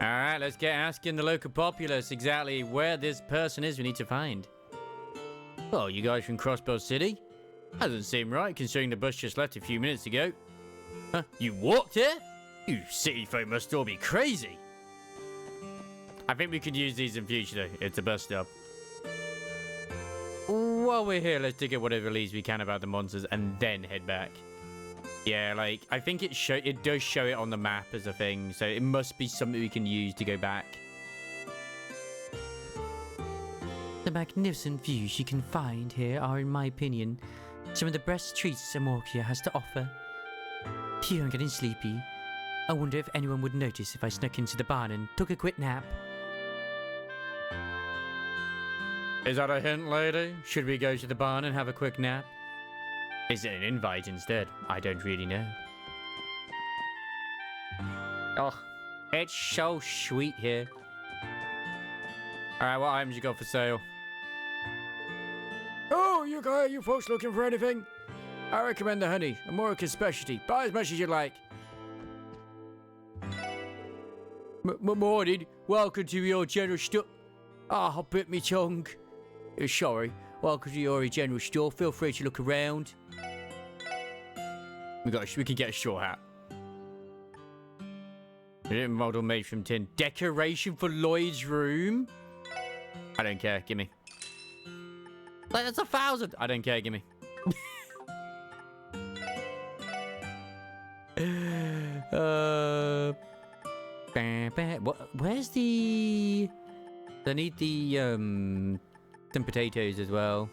Alright, let's get asking the local populace exactly where this person is we need to find. Oh, you guys from Crossbell City? Doesn't seem right considering the bus just left a few minutes ago. Huh? You walked here? You city folk must all be crazy. I think we could use these in future though. It's a bus stop. While we're here, let's dig up whatever leads we can about the monsters and then head back. Yeah, like, I think it does show it on the map as a thing, so it must be something we can use to go back. The magnificent views you can find here are, in my opinion, some of the best treats Amorcia has to offer. Phew, I'm getting sleepy. I wonder if anyone would notice if I snuck into the barn and took a quick nap. Is that a hint, lady? Should we go to the barn and have a quick nap? Is it an invite instead? I don't really know. Oh, it's so sweet here. Alright, what items you got for sale? Oh, you folks looking for anything? I recommend the honey, Amorica's specialty. Buy as much as you like. Morning. Welcome to your general store. Ah, I bit me tongue. Sorry. Welcome to your general store. Feel free to look around. We can get a straw hat. Model made from tin. Decoration for Lloyd's room. I don't care. Gimme. Like, that's 1,000. I don't care. Gimme. Where's the... I need the, some potatoes as well.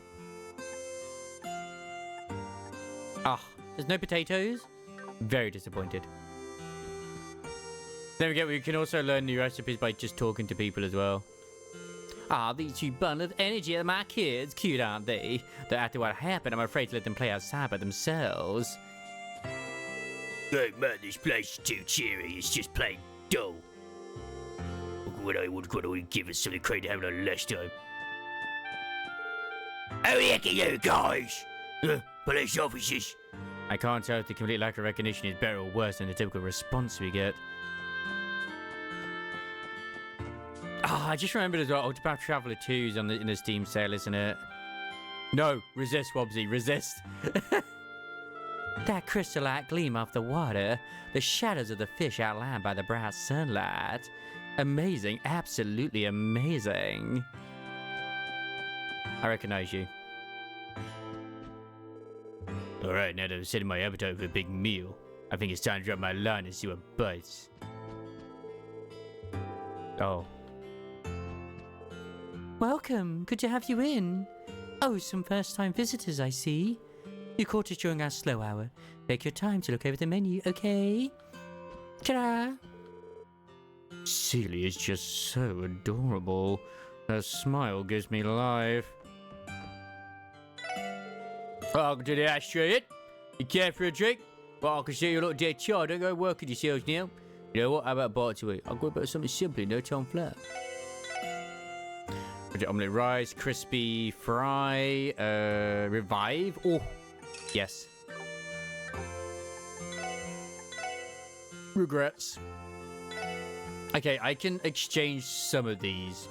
Ah, there's no potatoes? Very disappointed. There we go, we can also learn new recipes by just talking to people as well. Ah, these two bundle of energy are my kids. Cute, aren't they? Though after what happened, I'm afraid to let them play outside by themselves. Oh man, this place is too cheery. It's just plain dull. What I would give us something great to have a last time. Oh, heck you guys! Police officers! I can't tell if the complete lack of recognition is better or worse than the typical response we get. Ah, I just remembered as well, Octopath Traveler 2 is in the Steam sale, isn't it? No, resist, Wobbsy, resist. That crystal-like gleam off the water, the shadows of the fish outlined by the bright sunlight. Amazing, absolutely amazing. I recognize you. Alright, now that I've setting my appetite for a big meal, I think it's time to drop my line and see what bites. Oh. Welcome, good to have you in. Oh, some first-time visitors, I see. You caught us during our slow hour. Take your time to look over the menu, okay? Ta-da! Celia is just so adorable. Her smile gives me life. Welcome to the ashtray. You care for a drink? Well, I can see you look dead tired. Don't go working yourselves now. You know what? How about a bite to eat? I'll go about something simple, no time flat. Omelette rice, crispy fry, revive. Oh, yes. Regrets. Okay, I can exchange some of these.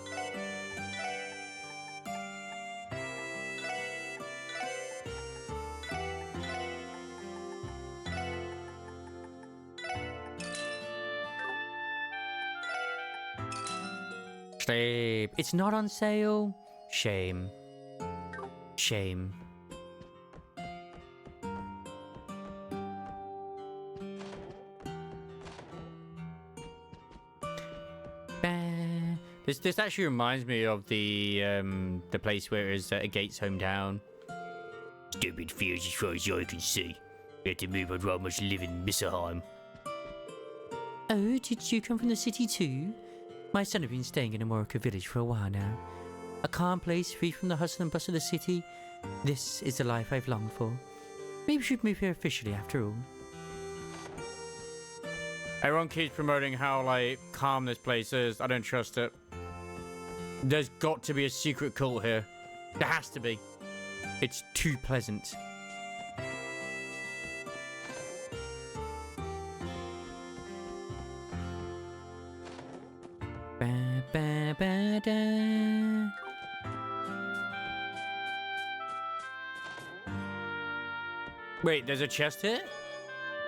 Sleep. It's not on sale. Shame. Shame. This actually reminds me of the place where it's Gates' hometown. Stupid fields as far as I can see. We had to move on rather much live in Misserheim. Oh, did you come from the city too? My son has been staying in Amorica village for a while now. A calm place free from the hustle and bustle of the city. This is the life I've longed for. Maybe we should move here officially after all. Everyone keeps promoting how, like, calm this place is. I don't trust it. There's got to be a secret cult here. There has to be. It's too pleasant. Ba, ba, ba, da. Wait, there's a chest here?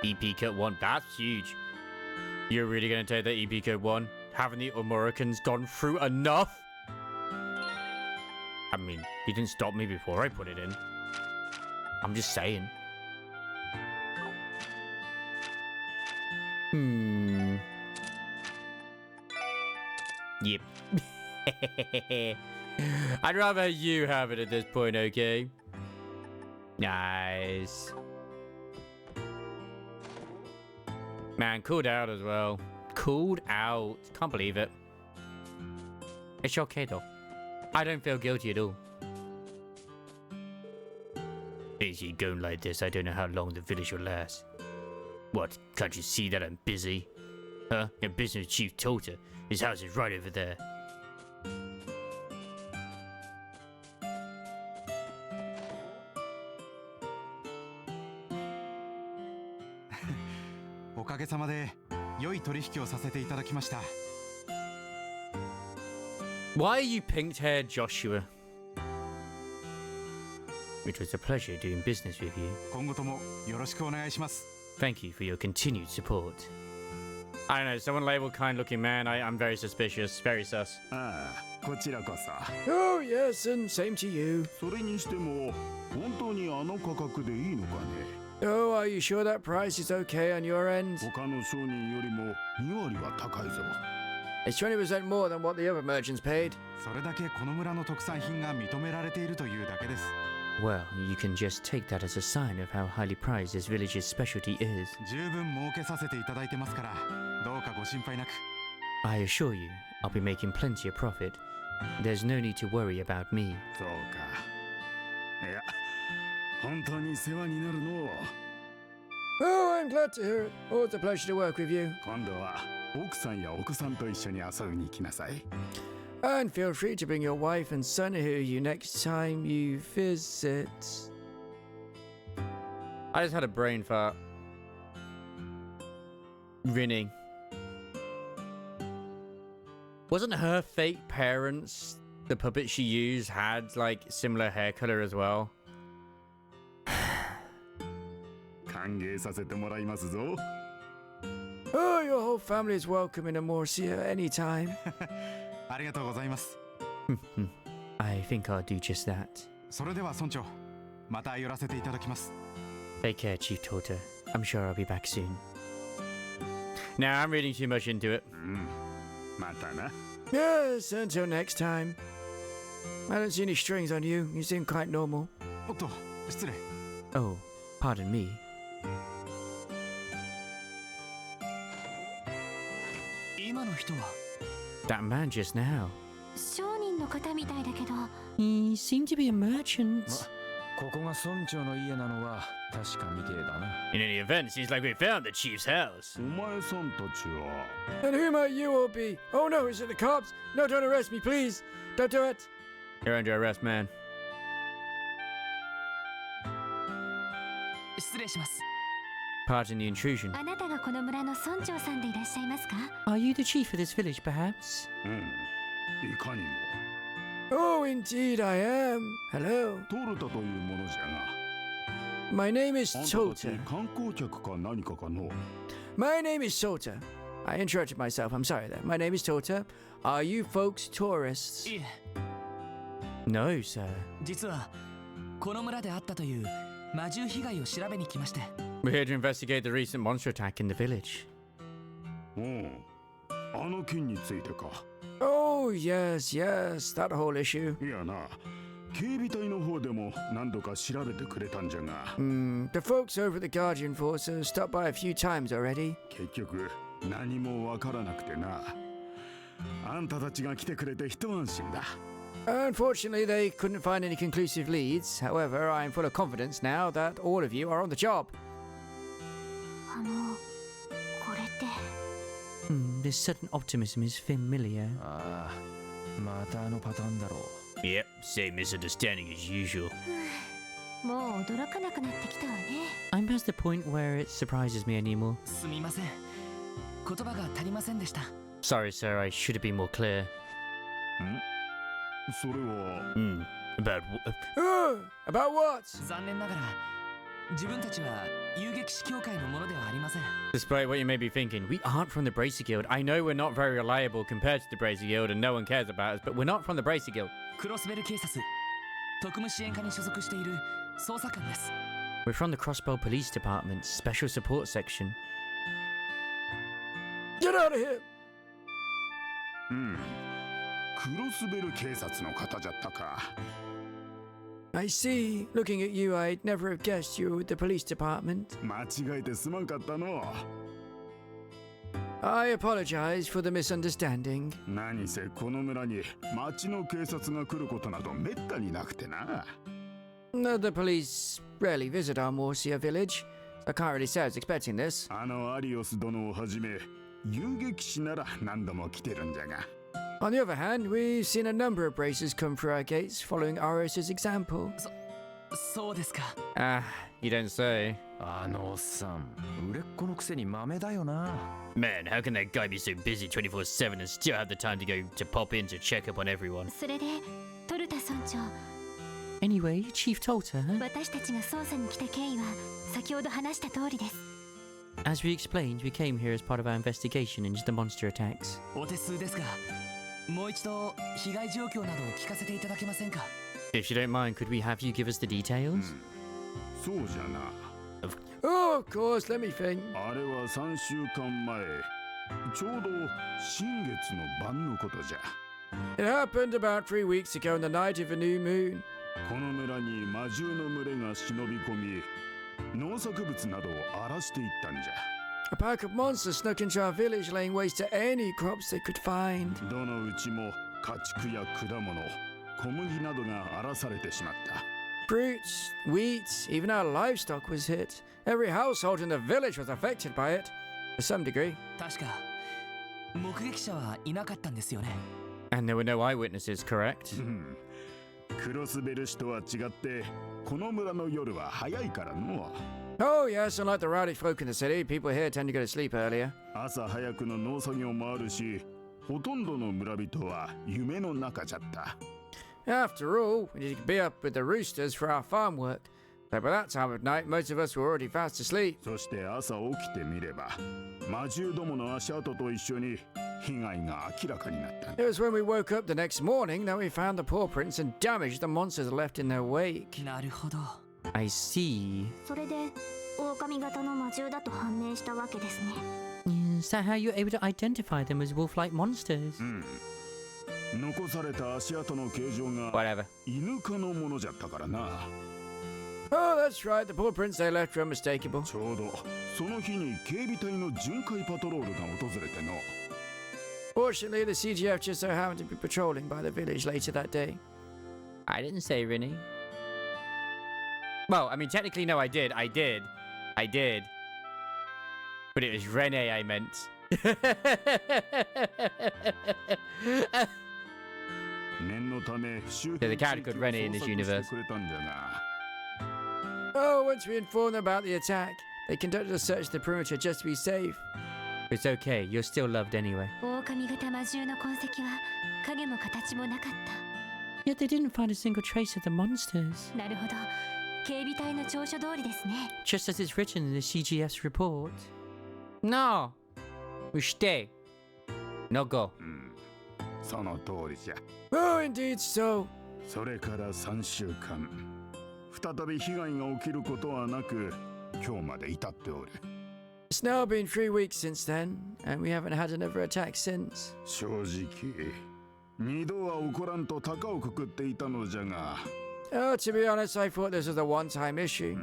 EP Cut 1, that's huge. You're really gonna take that EP Cut 1? Haven't the Americans gone through enough? I mean, you didn't stop me before I put it in. I'm just saying. Yep. I'd rather you have it at this point, okay? Nice. Man, cooled out as well. Cooled out. Can't believe it. It's okay though. I don't feel guilty at all. Easy going like this, I don't know how long the village will last. What, can't you see that I'm busy? Huh? In business with Chief Tota. His house is right over there. おかげさまで良い取引をさせていただきました。 Why are you pink-haired, Joshua? It was a pleasure doing business with you. 今後ともよろしくお願いします。 Thank you for your continued support. I don't know, someone labeled kind-looking man. I'm very suspicious, very sus. ああ、こちらこそ。 Oh yes, and same to you. それにしても、本当にあの価格でいいのかね。 Oh, are you sure that price is okay on your end? 他の商人よりも2割は高いぞ。 It's 20% more than what the other merchants paid. それだけこの村の特産品が認められているというだけです。 Well, you can just take that as a sign of how highly prized this village's specialty is. 十分儲けさせていただいてますから、どうかご心配なく。 I assure you, I'll be making plenty of profit. There's no need to worry about me. そうか。いや、本当に世話になるの。 Oh, I'm glad to hear it. Always a pleasure to work with you. 今度は奥さんやお子さんと一緒に遊びに来なさい。 And feel free to bring your wife and son here you next time you visit. I just had a brain fart. Rinny. Wasn't her fake parents, the puppet she used, had like similar hair color as well? 歓迎させてもらいますぞ。 Oh, your whole family is welcome in Amorcia anytime. ありがとうございます。 I think I'll do just that. それでは村長、また寄らせていただきます。 Take care, Chief Tota. I'm sure I'll be back soon. Nah, I'm reading too much into it. またな。 Yes, until next time. I don't see any strings on you. You seem quite normal. おっと、失礼。 Oh, pardon me. 今の人は That man just now. 商人の方みたいだけど He seemed to be a merchant. ここが村長の家なのは確かみてえだな。 In any event, it seems like we found the chief's house. お前さんたちは。 And who might you all be? Oh no, is it the cops? No, don't arrest me, please. Don't do it. You're under arrest, man. 失礼します。 Pardon the intrusion. あなたがこの村の村長さんでいらっしゃいますか？ Are you the chief of this village, perhaps? いかにも。 Oh, indeed I am. Hello. トルタというものじゃが。 My name is あんたたち Tota. 観光客か何かかの。 My name is Tota. I interrupted myself. I'm sorry there. My name is Tota. Are you folks tourists? いえ、 No, sir. 実はこの村であったという魔獣被害を調べに来まして。 We're here to investigate the recent monster attack in the village. あの件についてか。 Oh, yes, yes. That whole issue. いやな、警備隊の方でも何度か調べてくれたんじゃが。 The folks over at the Guardian Force have stopped by a few times already. 結局何もわからなくてな。あんたたちが来てくれて一安心だ。 Unfortunately, they couldn't find any conclusive leads. However, I'm full of confidence now that all of you are on the job. これって This sudden optimism is familiar. ああ、またあのパターンだろう。 Yep, same misunderstanding as usual. もう驚かなくなってきたわね。 I'm past the point where it surprises me anymore. すみません。言葉が足りませんでした。Sorry, sir, I should have been more clear. それは About About what? 残念ながら自分たちは遊撃士協会のものではありません。 Despite what you may be thinking, we aren't from the Bracer Guild. I know we're not very reliable compared to the Bracer Guild and no one cares about us, but we're not from the Bracer Guild. クロスベル警察特務支援課に所属している捜査官です。 We're from the Crossbell Police Department's Special Support Section. Get out of here! クロスベル警察の方じゃったか。 I see. Looking at you, I'd never have guessed you were with the police department. 間違えてすまんかったの。 I apologize for the misunderstanding. 何せこの村に町の警察が来ることなどめったになくてな。No, the police rarely visit our Morsia village. I can't really say I was expecting this. あのアリオス殿をはじめ遊撃士なら何度も来てるんじゃが。 On the other hand, we've seen a number of bracers come through our gates following Aris's example. そうですか。 Ah, you don't say. あのおっさん、売れっ子のくせに豆だよな。 Man, how can that guy be so busy 24/7 and still have the time to go to pop in to check up on everyone? それでトルタ村長、 Anyway, Chief Tolter, 私たちが捜査に来た経緯は先ほど話した通りです。 as we explained, we came here as part of our investigation into the monster attacks. お手数ですが、もう一度被害状況などを聞かせていただけませんか。 If you don't mind, could we have you give us the details? そうじゃな。 Oh, of course, let me think. あれは3週間前、ちょうど新月の晩のことじゃ。 It happened about 3 weeks ago on the night of a new moon. この村に魔獣の群れが忍び込み、農作物などを荒らしていったんじゃ。 A pack of monsters snuck into our village, laying waste to any crops they could find. どのうちも家畜や果物、小麦などが荒らされてしまった。 Fruits, wheat, even our livestock was hit. Every household in the village was affected by it, to some degree. 確か目撃者はいなかったんですよね。 And there were no eyewitnesses, correct? クロスベル市とは違ってこの村の夜は早いからの。 Oh, yes, unlike the rowdy folk in the city, people here tend to go to sleep earlier. 朝早くの農作業もあるし、ほとんどの村人は夢の中じゃった。 After all, we need to be up with the roosters for our farm work. So by that time of night, most of us were already fast asleep. そして朝起きてみれば、魔獣どもの足跡と一緒に被害が明らかになったんだ。 It was when we woke up the next morning that we found the paw prints and damage the monsters left in their wake. なるほど。 I see. それで狼型の魔獣だと判明したわけですね。 Is that how you're able to identify them as wolf-like monsters? 残された足跡の形状が Whatever. 犬科のものじゃったからな。 Oh, that's right. The paw prints they left were unmistakable. ちょうどその日に警備隊の巡回パトロールが訪れての。 Fortunately, the CGF just so happened to be patrolling by the village later that day. I didn't say Rennie. Well, I mean, technically, no, I did. I did. But it was Rene I meant. There's a character called Rennie in this universe. Oh, once we informed them about the attack, they conducted a search of the perimeter just to be safe. It's okay. You're still loved anyway. 狼型魔獣の痕跡は影も形もなかっ Yet they didn't find a single trace of the monsters. た。なるほど。警備隊の調書通りですね。 Just as it's written in the CGF's report. No. We stay. No go. その通りじゃ。 Oh, indeed so. それから3週間、再び被害が起きることはなく、今日まで至っておる。 It's now been 3 weeks since then, and we haven't had another attack since. 正直、二度は起こらんと高をくくっていたのじゃが。 Oh, to be honest, I thought this was a one-time issue.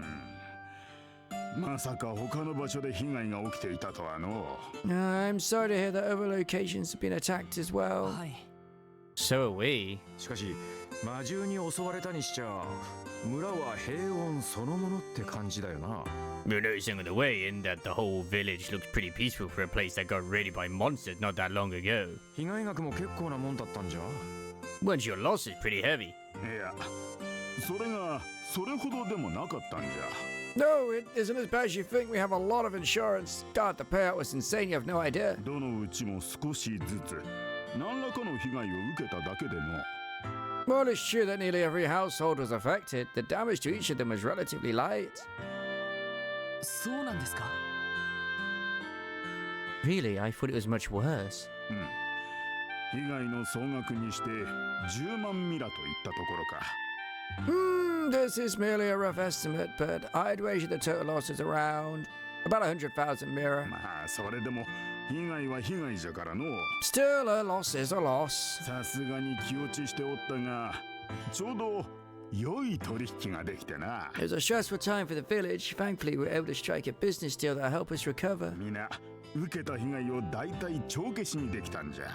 まさか他の場所で被害が起きていたとはの。 I'm sorry to hear that other locations have been attacked as well. はい。 So are we. しかし魔獣に襲われたにしちゃ村は平穏そのものって感じだよな。 We're noticing on the way in that the whole village looks pretty peaceful for a place that got raided by monsters not that long ago. 被害額も結構なもんだったんじゃ。 Once your loss is pretty heavy. いや、それがそれほどでもなかったんじゃ。No, it isn't as bad as you think. We have a lot of insurance. God, the payout was insane. You have no idea. どのうちも少しずつ何らかの被害を受けただけでの Well, it's true that nearly every household was affected. The damage to each of them was relatively light. そうなんですか？ Really, I thought it was much worse. 被害の総額にして10万ミラといったところか This is merely a rough estimate, but I'd wager the total loss is around about 100,000 mira. まあそれでも被害は被害じゃからの Still, a loss is a loss. さすがに気落ちしておったがちょうど良い取引ができてな It was a stressful time for the village. Thankfully, we were able to strike a business deal that'll help us recover. 皆受けた被害を大体帳消しにできたんじゃ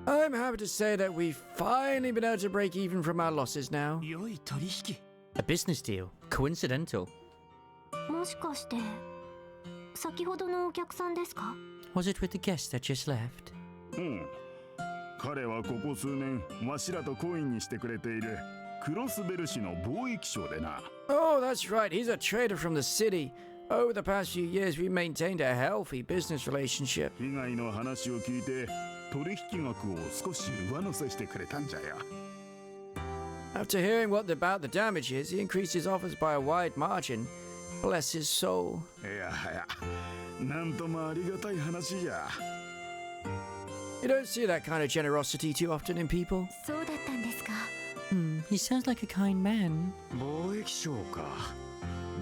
I'm happy to say that we've finally been able to break even from our losses now. 良い取引。 A business deal. Coincidental. もしかして先ほどのお客さんですか？ Was it with the guest that just left? うん彼はここ数年わしらと懇意にしてくれているクロスベル市の貿易商でな Oh, that's right. He's a trader from the city. Over the past few years, we've maintained a healthy business relationship. 被害の話を聞いて取引額を少し上乗せしてくれたんじゃよ After hearing about the damage is, he increased his offers by a wide margin. Bless his soul. いやはやなんともありがたい話じゃ You don't see that kind of generosity too often in people. そうだったんですか。 He sounds like a kind man. 貿易商か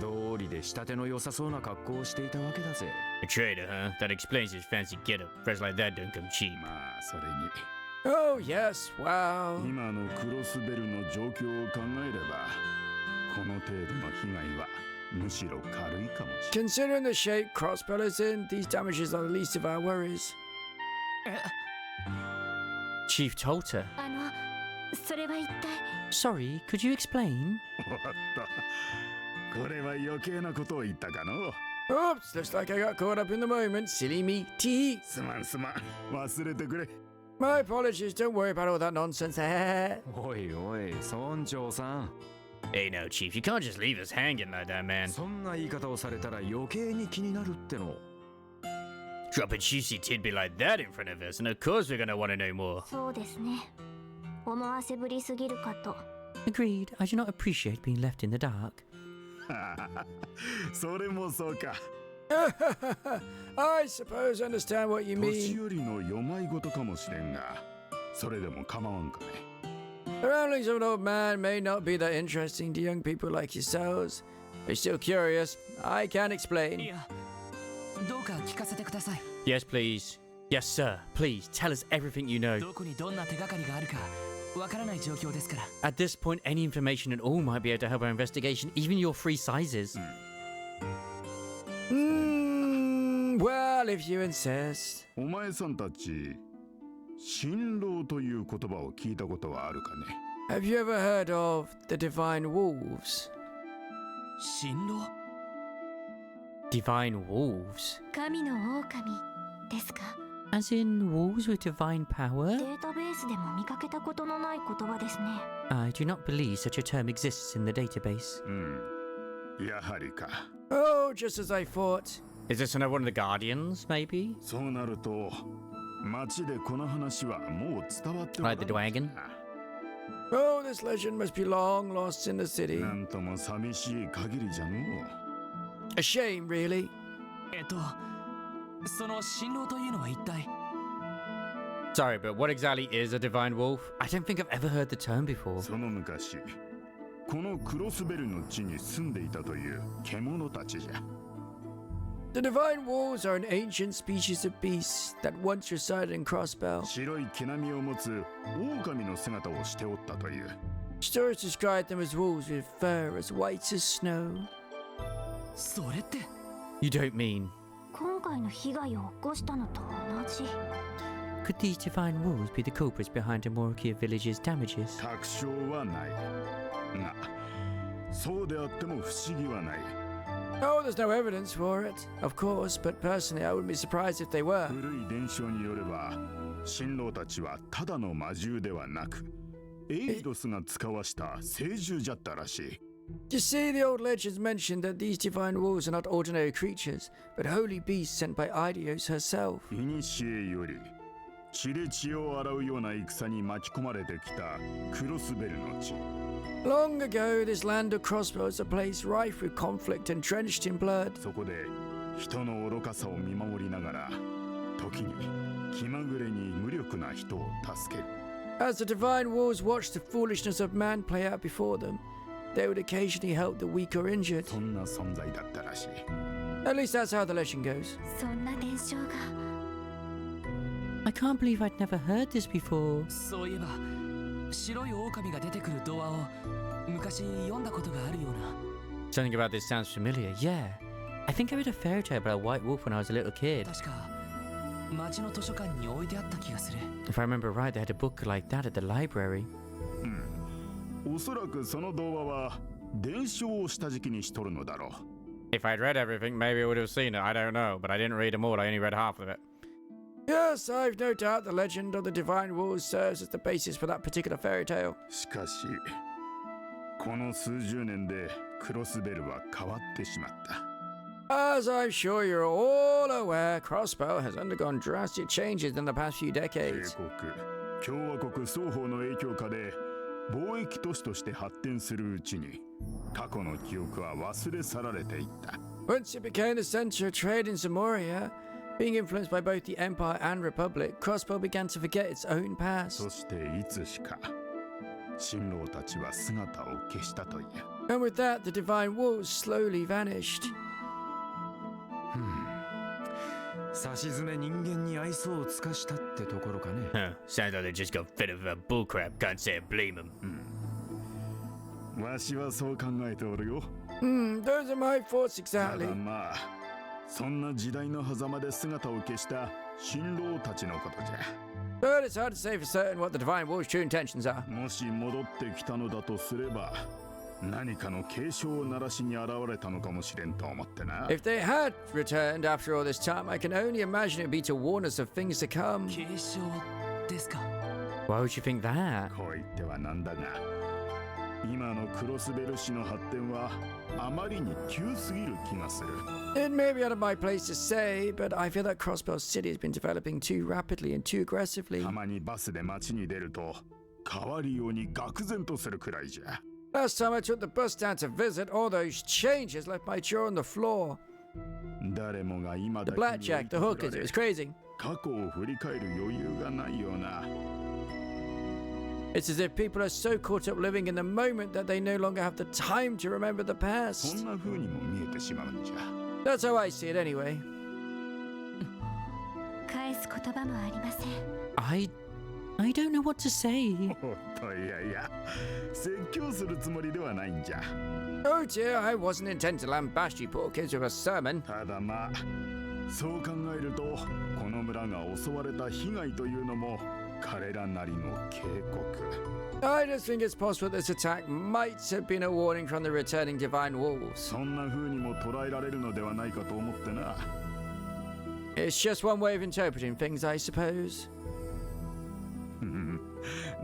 道理で仕立ての良さそうな格好をしていたわけだぜ A trader, huh? That explains his fancy getup. Friends like that don't come cheap. まあそれに Oh, yes, wow. 今のクロスベルの状況を考えればこの程度の被害はむしろ軽いかもしれない Considering the shape Crossbell is in, these damages are the least of our worries. Chief told her. それは一体。 Sorry, could you explain? おっとこれは余計なことを言ったかの Oops, looks like I got caught up in the moment. Silly me. Tee. すまんすまん忘れてくれ My apologies. Don't worry about all that nonsense. おいおい村長さん Hey, no, Chief, you can't just leave us hanging like that, man. そんな言い方をされたら余計に気になるっての Drop a juicy tidbit like that in front of us, and of course we're gonna want to know more. そうですね。思わせぶりすぎるかと。 Agreed. I do not appreciate being left in the dark. それもそうか I suppose I understand what you 年 mean. 寄りの世まい事かもしれんがそれでも構わんかね The ramblings of an old man may not be that interesting to young people like yourselves. If you're still curious, I can い explain. や、どうか聞かせてください。 Yes, please. Yes, sir. Please tell us everything you know. どこにどんな手がかりがあるかわからない状況ですから。 At this point, any information at all might be able to help our investigation, even your free sizes. Well, if you insist. お前さんたち新郎という言葉を聞いたことはあるかね Have you ever heard of the divine wolves? 新郎？ Divine wolves? 神の狼ですか？ As in wolves with divine デ power? ータベースでも見かけたことのない言葉ですね。 I do not believe such a term exists in the database. うんやはりか Oh, just as I thought. Is this another one of the Guardians, maybe? そうなると町でこの話はもう伝わっておら Like ん the dragon? Oh, this legend must be long lost in the city. なんとも寂しい限りじゃの A shame, really. その新郎というのは一体？ Sorry, but what exactly is a divine wolf? I don't think I've ever heard the term before. その昔このクロスベルの地に住んでいたという獣たちじゃ The divine wolves are an ancient species of beasts that once resided in Crossbell. 白い毛並みを持つ狼の姿をしておったという Stories describe them as wolves with fur as white as snow. それって You don't mean... 今回の被害を起こしたのと同じ。 Could these divine wolves be the culprits behind Amorokia Village's damages? 確証はないがそうであっても不思議はない Oh, there's no evidence for it, of course, but personally I wouldn't be surprised if they were. 古い伝承によれば新郎たちはただの魔獣ではなくエイドスが使わした聖獣じゃったらしい You see, the old legends mentioned that these divine wolves are not ordinary creatures, but holy beasts sent by Idios herself. 古より血で血を洗うような戦に巻き込まれてきたクロスベルの地。 Long ago, this land of Crossbell was a place rife with conflict and drenched in blood. そこで人の愚かさを見守りながら、時に気まぐれに無力な人を助ける。 As the divine wolves watched the foolishness of man play out before them, they would occasionally help the weak or injured. そんな存在だったらしい。 At least that's how the legend goes. そんな伝承が I can't believe I'd never heard this before. そういえば白い狼が出てくる童話を昔読んだことがあるような。 Something about this sounds familiar. Yeah, I think I read a fairy tale about a white wolf when I was a little kid. 確か町の図書館に置いてあった気がする。 If I remember right, they had a book like that at the library. おそらくその童話は伝承をした時期にしとるのだろう。 If I'd read everything, maybe I would have seen it. I don't know, but I didn't read them all. I only read half of it. Yes, I've no doubt the legend of the divine wolves serves as the basis for that particular fairy tale. しかしこの数十年でクロスベルは変わってしまった。 As I'm sure you're all aware, Crossbell has undergone drastic changes in the past few 帝 decades. 国共和国双方の影響下で貿易都市として発展するうちに過去の記憶は忘れ去られていった。 Once it became the center of trade in Zamoria, being influenced by both the Empire and Republic, Crossbell began to forget its own そ past. していつしか新郎たちは姿を消したという。 And with that, the divine wolves slowly vanished. さしずめ人間に愛想を尽かしたってところかね。 Huh, sounds like they just got fed of bullcrap. Can't say I blame them. わしはそう考えておるよ。 Those are my thoughts た exactly. だまあそんな時代の狭間で姿を消した新郎たちのことじゃ。 But it's hard to say for certain what the divine wolves' true intentions are. もし戻ってきたのだとすれば何かの警鐘を鳴らしに現れたのかもしれんと思ってな。 If they had returned after all this time, I can only imagine it'd be to warn us of things to come. 継承ですか。 Why would you think that? こう言ってはなんだが今のクロスベル市の発展はあまりに急すぎる気がする。 It may be out of my place to say, but I feel that Crossbell City has been developing too rapidly and too aggressively. たまにバスで街に出ると変わりように愕然とするくらいじゃ。 Last time I took the bus down to visit, all those changes left my jaw on the floor. 誰もが今 The だけに blackjack, the hookers, it was crazy. 過去を振り返る余裕がないような。 It's as if people are so caught up living in the moment that they no longer have the time to remember the そ past. んな風にも見えてしまうんじゃ。 That's how I see it anyway. 返す言葉もありません。 I don't know what to say. おっといやいや説教するつもりではないんじゃ。 Oh dear, I wasn't intending to lambaste you poor kids with a sermon. ただまあそう考えるとこの村が襲われた被害というのも彼らなりの警告。 I just think it's possible this attack might have been a warning from the returning divine wolves. そんな風にも捉えられるのではないかと思ってな。 It's just one way of interpreting things, I suppose.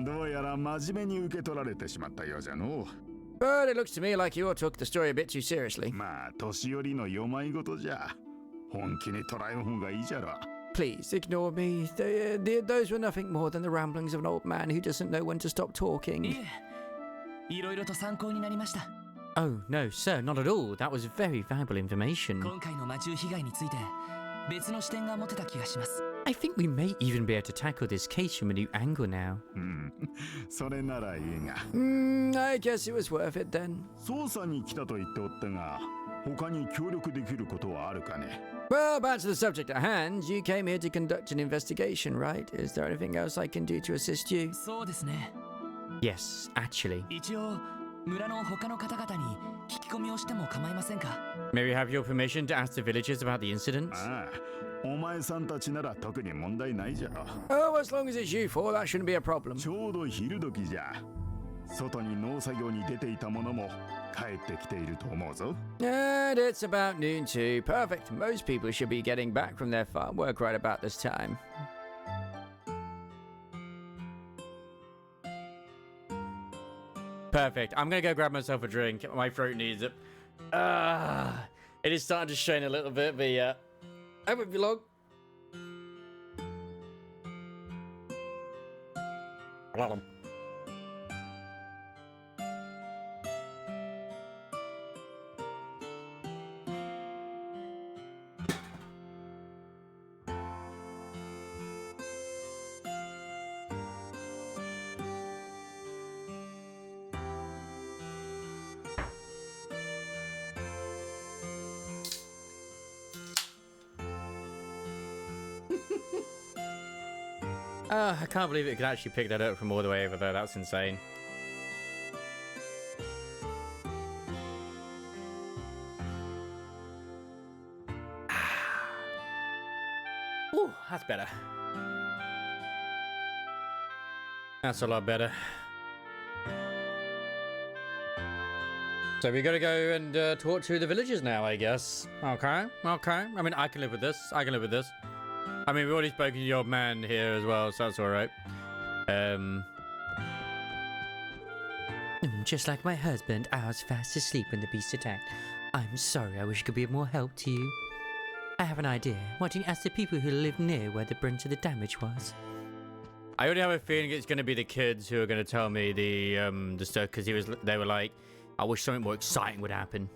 どうやら真面目に受け取られてしまったようじゃの。 But it looks to me like you all took the story a bit too seriously. まあ年寄りの世まいごとじゃ。本気に捉えん方がいいじゃろ。 Please ignore me. Those were nothing more than the ramblings of an old man who doesn't know when to stop い talking. え、いろいろと参考になりました。 Oh, no, sir, not at all. That was very valuable information. 今回の魔獣被害について別の視点が持てた気がします。 I think we may even be able to tackle this case from a new angle now. それならいいが。 I guess it was worth it then. 捜査に来たと言っておったが、他に協力できることはあるかね。 Well, back to the subject at hand. You came here to conduct an investigation, right? Is there anything else I can do to assist you? そうですね。 Yes, actually. 一応村の他の方々に聞き込みをしても構いませんか。 May we have your permission to ask the villagers about the incidents? ああ、お前さんたちなら特に問題ないじゃろ。 Oh, as long as it's you four, that shouldn't be a problem. ちょうど昼時じゃ。外に農作業に出ていた者も帰ってきていると思うぞ。 And it's about noon too. Perfect. Most people should be getting back from their farm work right about this time. Perfect. I'm gonna go grab myself a drink. My throat needs it. It is starting to strain a little bit, but yeah. I won't be long. I can't believe it could actually pick that up from all the way over there. That's insane. Ooh, that's better. That's a lot better. So we gotta go and talk to the villagers now, I guess. Okay, okay. I mean, I can live with this. I can live with this. I mean, we've already spoken to the old man here as well, so that's alright. Just like my husband, I was fast asleep when the beast attacked. I'm sorry, I wish I could be of more help to you. I have an idea. Why don't you ask the people who live near where the brunt of the damage was? I already have a feeling it's going to be the kids who are going to tell me the stuff, because they were like, I wish something more exciting would happen.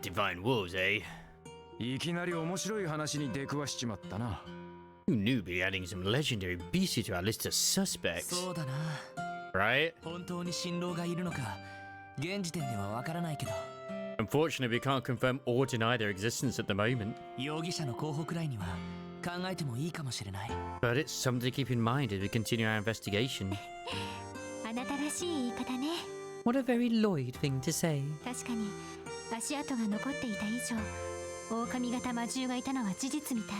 Divine wolves, eh? いきなり面白い話に出くわしちまったな。 Who knew we'd be adding some legendary beastie to our list of suspects? そうだな。 Right? 本当に新郎がいるのか、現時点ではわからないけど。 Unfortunately, we can't confirm or deny their existence at the moment. 容疑者の候補くらいには考えてもいいかもしれない。 But it's something to keep in mind as we continue our investigation. あなたらしい言い方ね。 What a very Lloyd thing to say. 確かに足跡が残っていた以上、狼型魔獣がいたのは事実みたい。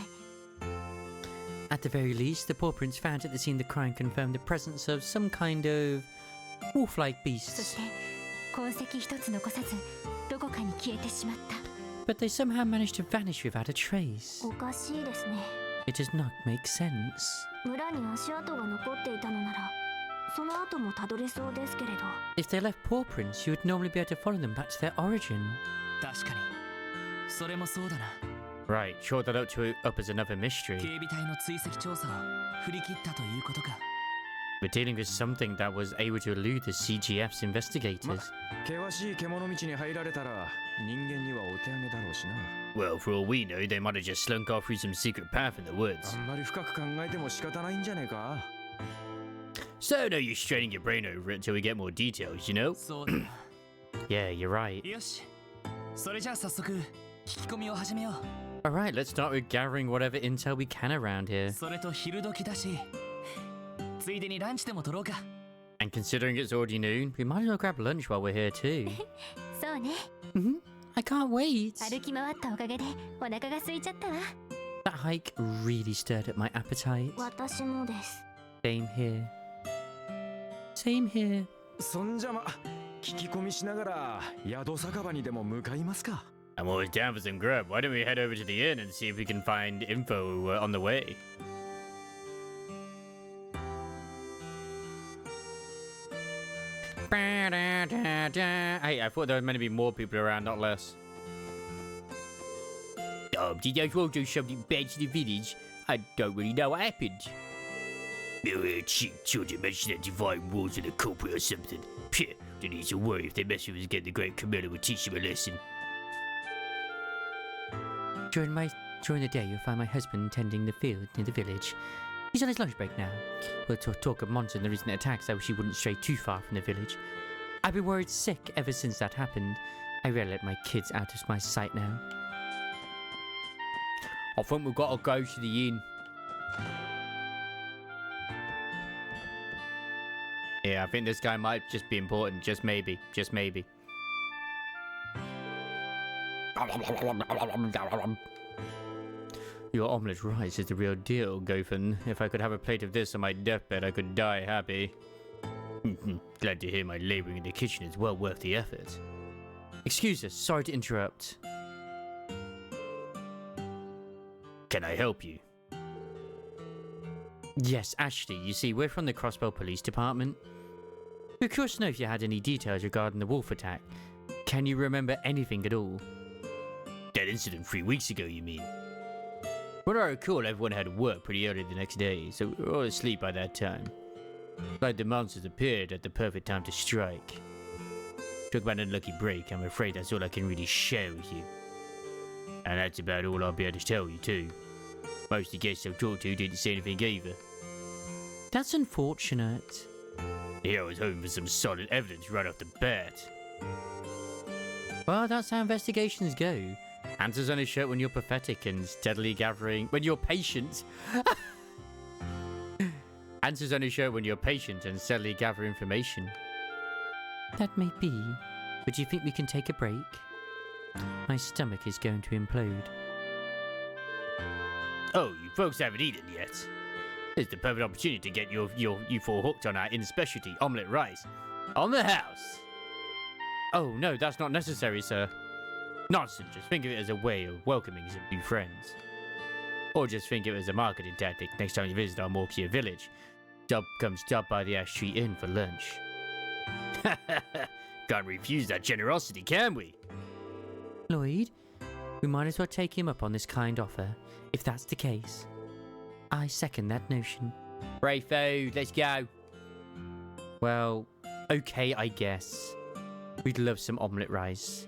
At the very least, the paw prints found at the scene of the crime confirmed the presence of some kind of wolf-like そ beasts. して痕跡一つ残さずどこかに消えてしまった。 But they somehow managed to vanish without a trace. おかしいですね。 It does not make sense. 村に足跡が残っていたのなら、その後もたどれそうですけれど。 If they left paw prints, you would normally be able to follow them back to their origin. 確かに。それもそうだな。 Right, chalk that up as another mystery. 警備隊の追跡調査を振り切ったということか。 We're dealing with something that was able to elude the CGF's investigators. 険しい獣道に入られたら人間にはお手上げだろうしな。 Well, for all we know, they might have just slunk off through some secret path in the woods. あんまり深く考えても仕方ないんじゃねえか。 So, no use straining your brain over it until we get more details, you know? そうだな。 Yeah, you're right. よし。それじゃあ早速聞き込みを始めよう。 Alright, let's start with gathering whatever intel we can around here. それと昼時だし、ついでにランチでも取ろうか。 And considering it's already noon, we might as well grab lunch while we're here too. そうね。 I can't wait. 歩き回ったおかげでお腹が空いちゃったわ。 That hike really stirred up my appetite. 私もです。 Same here. Same here. そんじゃま、聞き込みしながら宿酒場にでも向かいますか。 I'm always down for some grub. Why don't we head over to the inn and see if we can find info on the way? Hey, I thought there were meant to be more people around, not less. Did those wolves do something bad to the village? I don't really know what happened. Cheap children mentioned that divine wolves are the culprit or something. Phew, don't need to worry if they mess with us again. The great Camilla will teach them a lesson. During the day, you'll find my husband tending the field near the village. He's on his lunch break now. We'll talk of monsters and the recent attacks. I wish he wouldn't stray too far from the village. I've been worried sick ever since that happened. I rarely let my kids out of my sight now. I think we've got to go to the inn. Yeah, I think this guy might just be important. Just maybe. Just maybe. Your omelette rice is the real deal, Gofen. If I could have a plate of this on my deathbed, I could die happy. Glad to hear my labouring in the kitchen is well worth the effort. Excuse us, sorry to interrupt. Can I help you? Yes, actually, you see, we're from the Crossbell Police Department. We're curious to know if you had any details regarding the wolf attack. Can you remember anything at all? That incident 3 weeks ago, you mean? When I recall, everyone had to work pretty early the next day, so we were all asleep by that time. Like the monsters appeared at the perfect time to strike. Talk about an unlucky break, I'm afraid that's all I can really share with you. And that's about all I'll be able to tell you too. Most of the guests I've talked to didn't say anything either. That's unfortunate. Here I was hoping for some solid evidence right off the bat. Well, that's how investigations go. Answers only show when you're pathetic and steadily gathering... When you're patient. Answers only show when you're patient and steadily gather information. That may be, but do you think we can take a break? My stomach is going to implode. Oh, you folks haven't eaten yet. It's the perfect opportunity to get you four hooked on our in-specialty omelette rice. On the house! Oh, no, that's not necessary, sir. Nonsense, just think of it as a way of welcoming some new friends. Or just think of it as a marketing tactic next time you visit our Morkia village. Stop by the Ash Tree Inn for lunch. Can't refuse that generosity, can we? Lloyd, we might as well take him up on this kind offer, if that's the case. I second that notion. Free food, let's go. Well, okay, I guess. We'd love some omelette rice.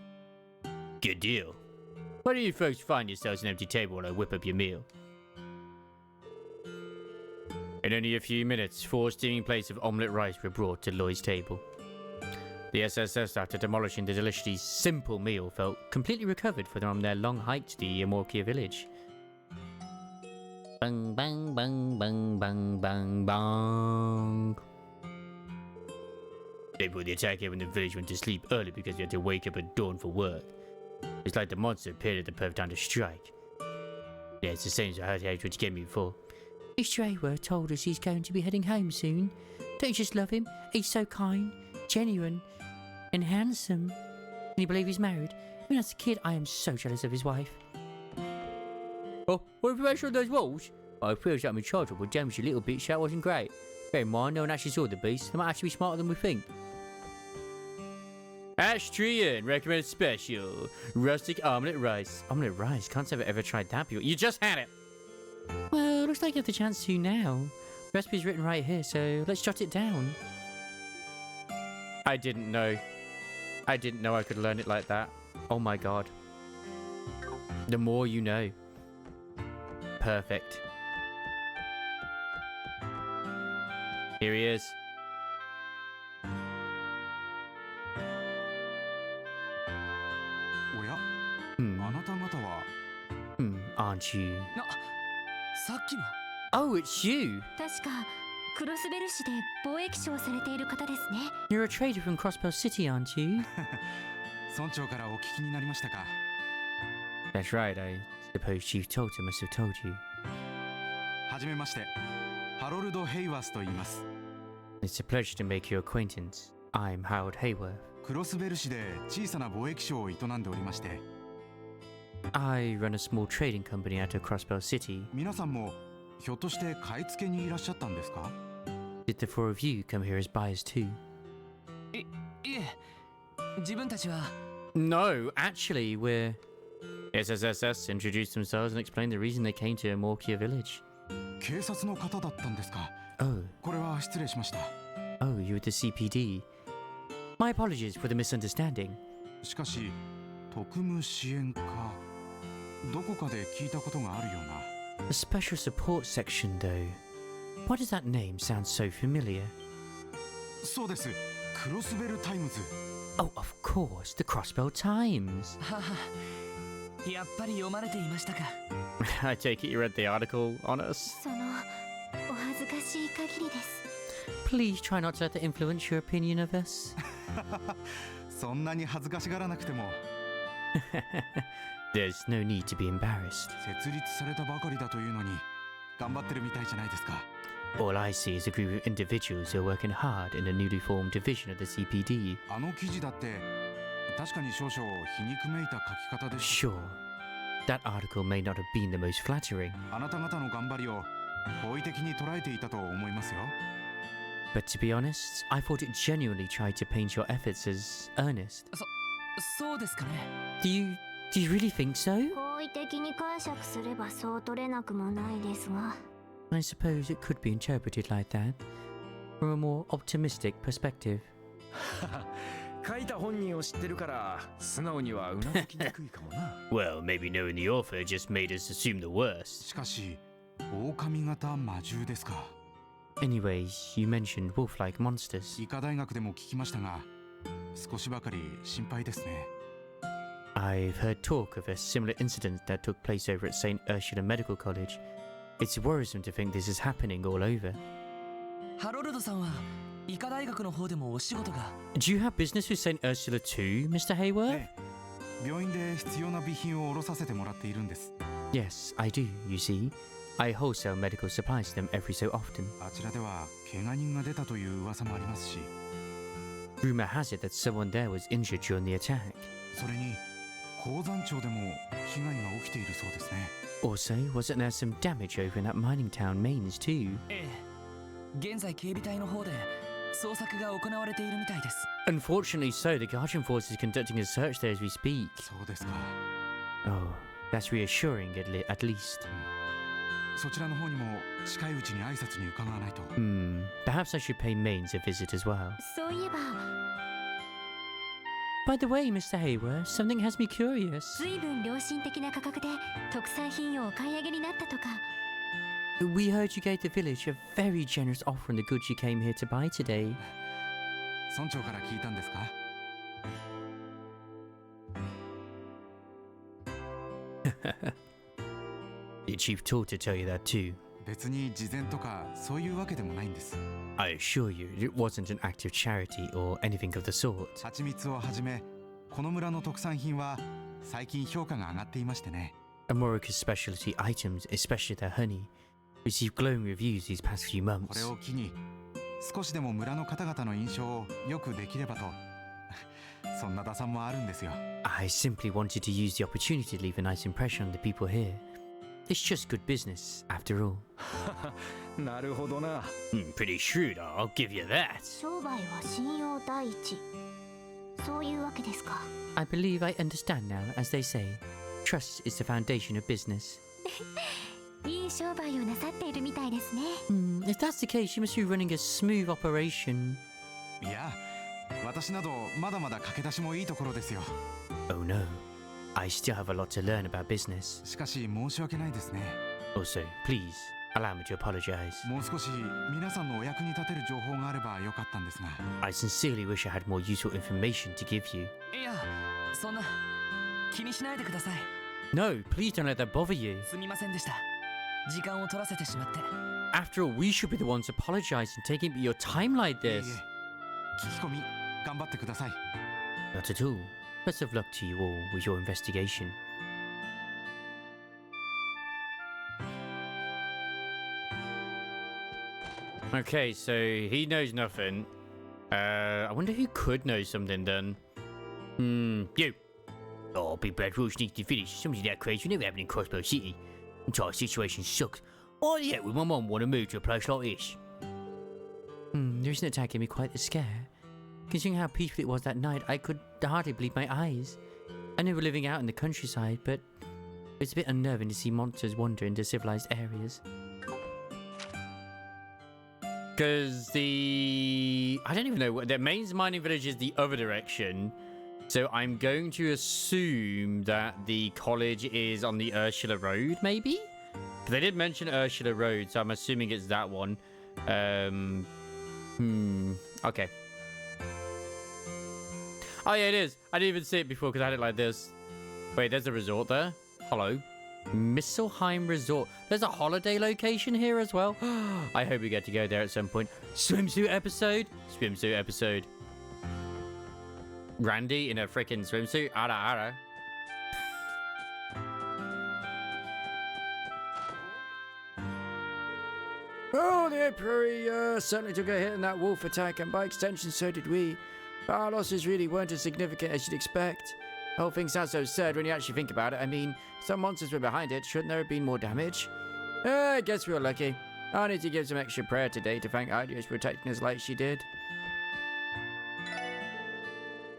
Good deal. Why don't you folks find yourselves an empty table while I whip up your meal? In only a few minutes, 4 steaming plates of omelette rice were brought to Lloyd's table. The SSS, after demolishing the deliciously simple meal, felt completely recovered from their long hike to the Amorkia village. Bang, bang, bang, bang, bang, bang, bang. They put the attack here when the village went to sleep early because we had to wake up at dawn for work. It's like the monster appeared at the perfect time to strike. Yeah, it's the same as I heard what you gave me before. Mr. Hayworth told us he's going to be heading home soon. Don't you just love him? He's so kind, genuine, and handsome. Can you believe he's married? Even as a kid, I am so jealous of his wife. Oh, what information on those walls? I feel like I'm in charge of what damaged a little bit, so that wasn't great. Bear in mind, no one actually saw the beast. They might actually be smarter than we think. Ash Tree Inn recommended special. Rustic omelette rice. Omelette rice? Can't say I've ever tried that before. You just had it! Well, looks like you have the chance to now. The recipe's written right here, so let's jot it down. I didn't know. I didn't know I could learn it like that. Oh my god. The more you know. Perfect. Here he is. Aren't you? さっきの Oh, it's you! 確かクロスベル市で貿易商をされている方ですね。 You're a trader from Crossbell City, aren't you? 村長からお聞きになりましたか。 That's right, I suppose Chief Tolton must have told you. はじめまして、ハロルド・ヘイワースと言います。 It's a pleasure to make your acquaintance. I'm Harold Hayworth. クロスベル市で小さな貿易商を営んでおりまして、 I run a small trading company out of Crossbell City. 皆さんもひょっとして買い付けにいらっしゃったんですか？ Did the 4 of you come here as buyers too? いえ自分たちは No, actually, we're... SSSS introduced themselves and explained the reason they came to Amorkia village. 警察の方だったんですか？ Oh, これは失礼しました。 oh, you were the CPD. My apologies for the misunderstanding. しかし、特務支援課、どこかで聞いたことがあるような。 The special support section, though. Why does that name sound so familiar? そうです。クロスベルタイムズ。 Oh, of course, the Crossbell Times. ははやっぱり読まれていましたか I take it you read the article on us? そのお恥ずかしい限りです。 Please try not to let that influence your opinion of us. そんなに恥ずかしがらなくても。 There's no need to be embarrassed. 設立されたばかりだというのに、頑張ってるみたいじゃないですか。 All I see is a group of individuals who are working hard in a newly formed division of the CPD. あの記事だって、確かに少々皮肉めいた書き方でした。 Sure, That article may not have been the most flattering, あなた方の頑張りを好意的に捉えていたと思いますよ。 but to be honest, I thought it genuinely tried to paint your efforts as earnest. そうですかね。 Do you really think so? 好意的に解釈すればそう取れなくもないですが、 I suppose it could be interpreted like that, from a more optimistic perspective. 書いた本人を知ってるから素直にはうなずきにくいかもな。 Well, maybe knowing the author just made us assume the worst. しかし狼型魔獣ですか。 Anyways, you mentioned wolf-like monsters. 医科大学でも聞きましたが、少しばかり心配ですね。 I've heard talk of a similar incident that took place over at St. Ursula Medical College. It's worrisome to think this is happening all over. ハロルドさんは医科大学の方でもお仕事が。 Do you have business with St. Ursula too, Mr. Hayward? ええ、病院で必要な備品を下ろさせてもらっているんです。 Yes, I do, you see. I wholesale medical supplies to them every so often. あちらでは怪我人が出たという噂もありますし、 Rumor has it that someone there was injured during the attack. それに鉱山町でも被害が起きているそうですね。 Also, wasn't there some damage over in that mining town, Mains, too? ええ。現在警備隊の方で捜索が行われているみたいです。 Unfortunately so, the Guardian Force is conducting a search there as we speak. そうですか。 Oh, that's reassuring at least. そちらの方にも近いうちに挨拶に伺わないと。 Perhaps I should pay Mains a visit as well. そういえば By the way, Mr. Hayward, something has me curious. 随分良心的な価格で特産品をお買い上げになったとか。 We heard you gave the village a very generous offer on the goods you came here to buy today. 村長から聞いたんですか。 Your chief taught to tell you that too. 別に慈善とかそういうわけでもないんです。 I assure you, it wasn't an act of charity or anything of the sort. 蜂蜜をはじめこの村の特産品は最近評価が上がっていましてね。 Amorica's specialty items, especially their honey, received glowing reviews these past few これ months. を機に少しでも村の方々の印象を良くできればとそんな打算もあるんですよ。 I simply wanted to use the opportunity to leave a nice impression on the people here. It's just good business, after all. なるほどな。 Pretty shrewd, I'll give you that. 商売は信用第一。そういうわけですか。 I believe I understand now, as they say. Trust is the foundation of business. いい商売をなさっているみたいですね。 If that's the case, you must be running a smooth operation. いや、私などまだまだ駆け出しもいいところですよ。 Oh no, I still have a lot to learn about business. しかし申し訳ないですね。 Also, please, allow me to apologize. もう少し皆さんのお役に立てる情報があればよかったんですが。 I sincerely wish I had more useful information to give you. いや、そんな気にしないでください。 No, please don't let that bother you. すみませんでした。時間を取らせてしまって。 After all, we should be the ones apologizing, taking your time like いえい this. え、聞き込み頑張ってください。 Not at all. Best of luck to you all with your investigation. Okay, so he knows nothing. I wonder who could know something then. You. Oh, Big Bad Rules needs to finish. Something that crazy never happened in Crossbell City. Entire situation sucks. Why the heck would my mum want to move to a place like this? The recent attack gave me quite a scare. Considering how peaceful it was that night, I could hardly believe my eyes. I know we're living out in the countryside, but it's a bit unnerving to see monsters wander into civilized areas. Because I don't even know what... The main mining village is the other direction. So I'm going to assume that the college is on the Ursula Road, maybe? Because they did mention Ursula Road, so I'm assuming it's that one. Okay. Oh, yeah, it is. I didn't even see it before because I had it like this. Wait, there's a resort there. Hello. Misselheim Resort. There's a holiday location here as well. I hope we get to go there at some point. Swimsuit episode? Swimsuit episode. Randy in a freaking swimsuit? Ara ara. Oh, the Emperor certainly took a hit in that wolf attack, and by extension so did we. Our losses really weren't as significant as you'd expect. Whole thing sounds so sad when you actually think about it. I mean, some monsters were behind it. Shouldn't there have been more damage? I guess we were lucky. I need to give some extra prayer today to thank Idios for protecting us like she did.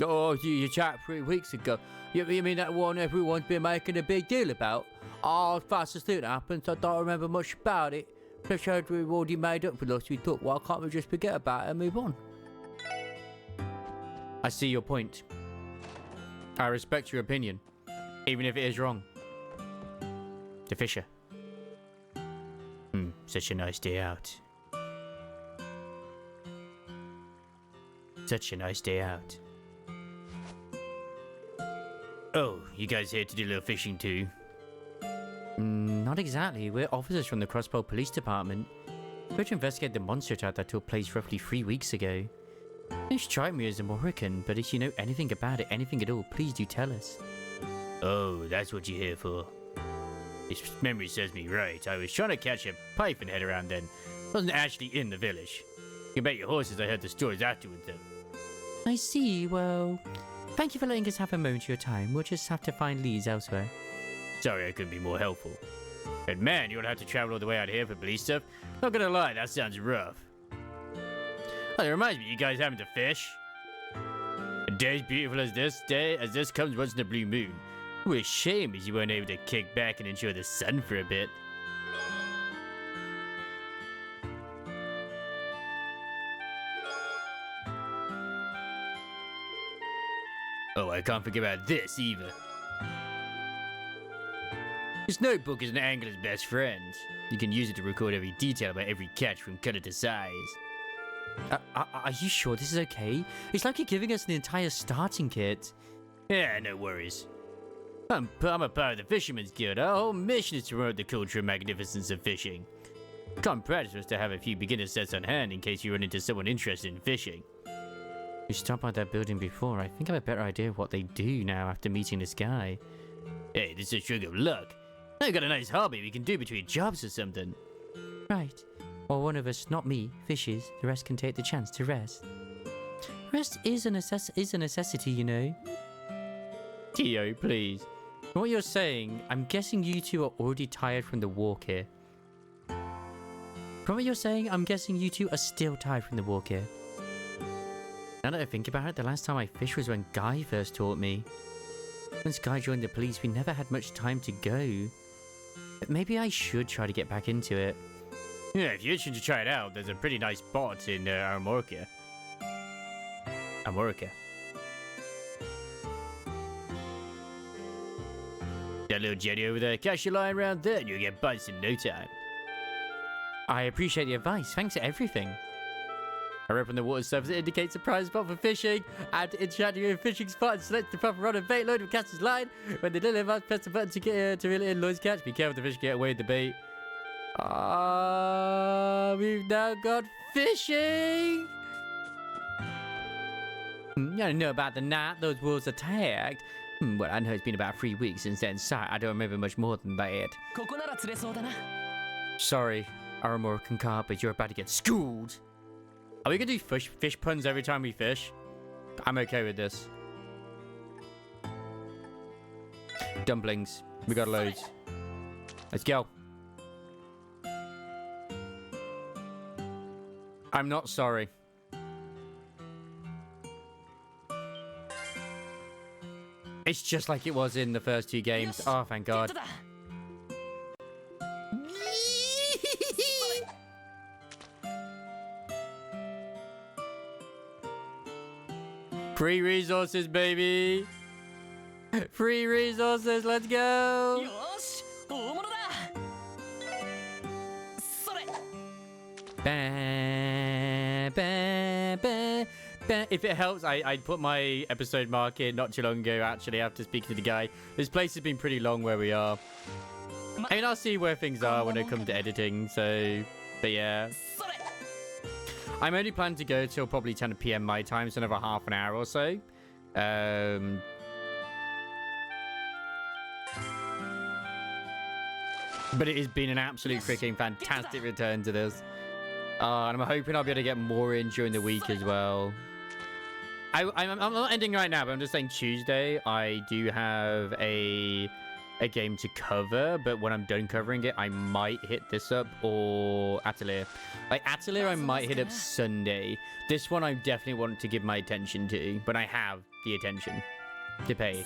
Oh, you chat 3 weeks ago. You mean that one everyone's been making a big deal about? Oh, fast as it happens, I don't remember much about it. Plus, I heard we've already made up for loss we took. Why can't we just forget about it and move on? I see your point. I respect your opinion, even if it is wrong. To Fisher. Such a nice day out. Such a nice day out. Oh, you guys here to do a little fishing too? Not exactly. We're officers from the Crossbell Police Department. We're to investigate the monster attack that took place roughly 3 weeks ago. You strike me as a Morrican, but if you know anything about it, anything at all, please do tell us. Oh, that's what you're here for. If memory serves me right, I was trying to catch a python head around then. Wasn't actually in the village. You can bet your horses I heard the stories afterwards though. I see. Well, thank you for letting us have a moment of your time. We'll just have to find leads elsewhere. Sorry I couldn't be more helpful. But man, you'll have to travel all the way out here for police stuff. Not gonna lie, that sounds rough. Oh, it reminds me, you guys having to fish? A day as beautiful as this comes once in a blue moon. What a shame is you weren't able to kick back and enjoy the sun for a bit. Oh, I can't forget about this either. This notebook is an angler's best friend. You can use it to record every detail about every catch from color to size. Are you sure this is okay? It's like you're giving us the entire starting kit. Yeah, no worries. I'm a part of the Fisherman's Guild. Our whole mission is to promote the culture and magnificence of fishing. Common practice was to have a few beginner sets on hand in case you run into someone interested in fishing. We stopped by that building before. I think I have a better idea of what they do now after meeting this guy. Hey, this is a stroke of luck. Now you got a nice hobby we can do between jobs or something. Right. Well, one of us, not me, fishes. The rest can take the chance to rest. Rest is a necessity, you know. Tio, please. From what you're saying, I'm guessing you two are already tired from the walk here. From what you're saying, I'm guessing you two are still tired from the walk here. Now that I think about it, the last time I fished was when Guy first taught me. Once Guy joined the police, we never had much time to go. But maybe I should try to get back into it. Yeah, if you're itching to try it out, there's a pretty nice spot in Armorica. That little jetty over there, catch your line around there and you'll get bites in no time. I appreciate the advice. Thanks for everything. A rip on the water surface indicates a prize spot for fishing. Add to interact with your fishing spot and select the proper rod and bait load with caster's line. When the little advance, press the button to reel it in Lloyd's catch. Be careful the fish get away with the bait. We've now got fishing! I don't know about the night those wolves attacked. Well, I know it's been about 3 weeks since that sight. I don't remember much more than that. Sorry, our American carp, but you're about to get schooled. Are we gonna do fish puns every time we fish? I'm okay with this. Dumplings. We got loads. Let's go. I'm not sorry. It's just like it was in the first 2 games. Oh, thank God. Free resources, baby. Free resources, let's go. If it helps, I put my episode mark in not too long ago, actually, after speaking to the guy. This place has been pretty long where we are. I mean, I'll see where things are when it comes to editing, so... But yeah. I'm only planning to go till probably 10 PM my time, so another half an hour or so. But it has been an absolute freaking fantastic return to this. And I'm hoping I'll be able to get more in during the week as well. I'm not ending right now, but I'm just saying Tuesday I do have a game to cover, but when I'm done covering it, I might hit this up or Atelier. Like Atelier, I might hit up Sunday. This one I definitely want to give my attention to, but I have the attention to pay.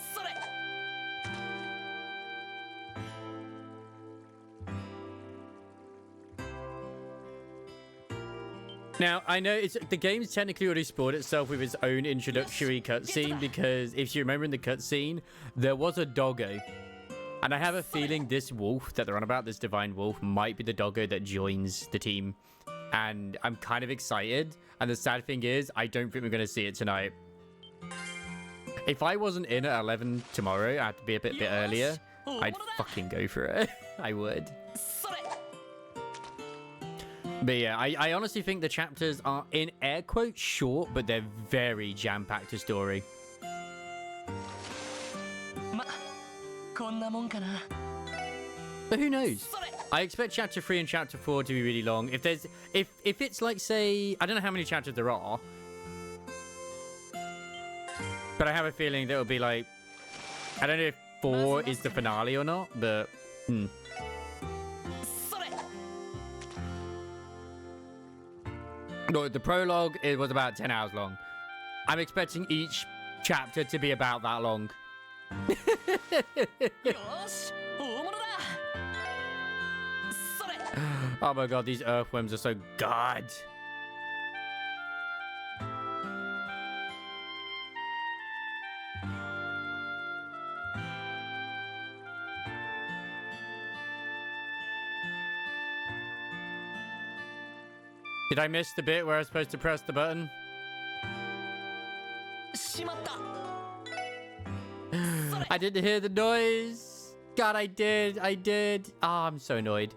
Now, I know the game's technically already spoiled itself with its own introductory cutscene, because if you remember in the cutscene, there was a doggo. And I have a feeling this wolf that they're on about, this divine wolf, might be the doggo that joins the team. And I'm kind of excited. And the sad thing is, I don't think we're going to see it tonight. If I wasn't in at 11 tomorrow, I have to be a bit earlier, I'd fucking go for it. I would. But yeah, I honestly think the chapters are, in air quotes, short, but they're very jam-packed to story. But who knows? I expect chapter 3 and chapter 4 to be really long. If it's like, say, I don't know how many chapters there are, but I have a feeling that it'll be like, I don't know if 4 is the finale or not, but No, the prologue, it was about 10 hours long. I'm expecting each chapter to be about that long. Oh my god, these earthworms are so god. Did I miss the bit where I was supposed to press the button? I didn't hear the noise. God, I did. Oh, I'm so annoyed.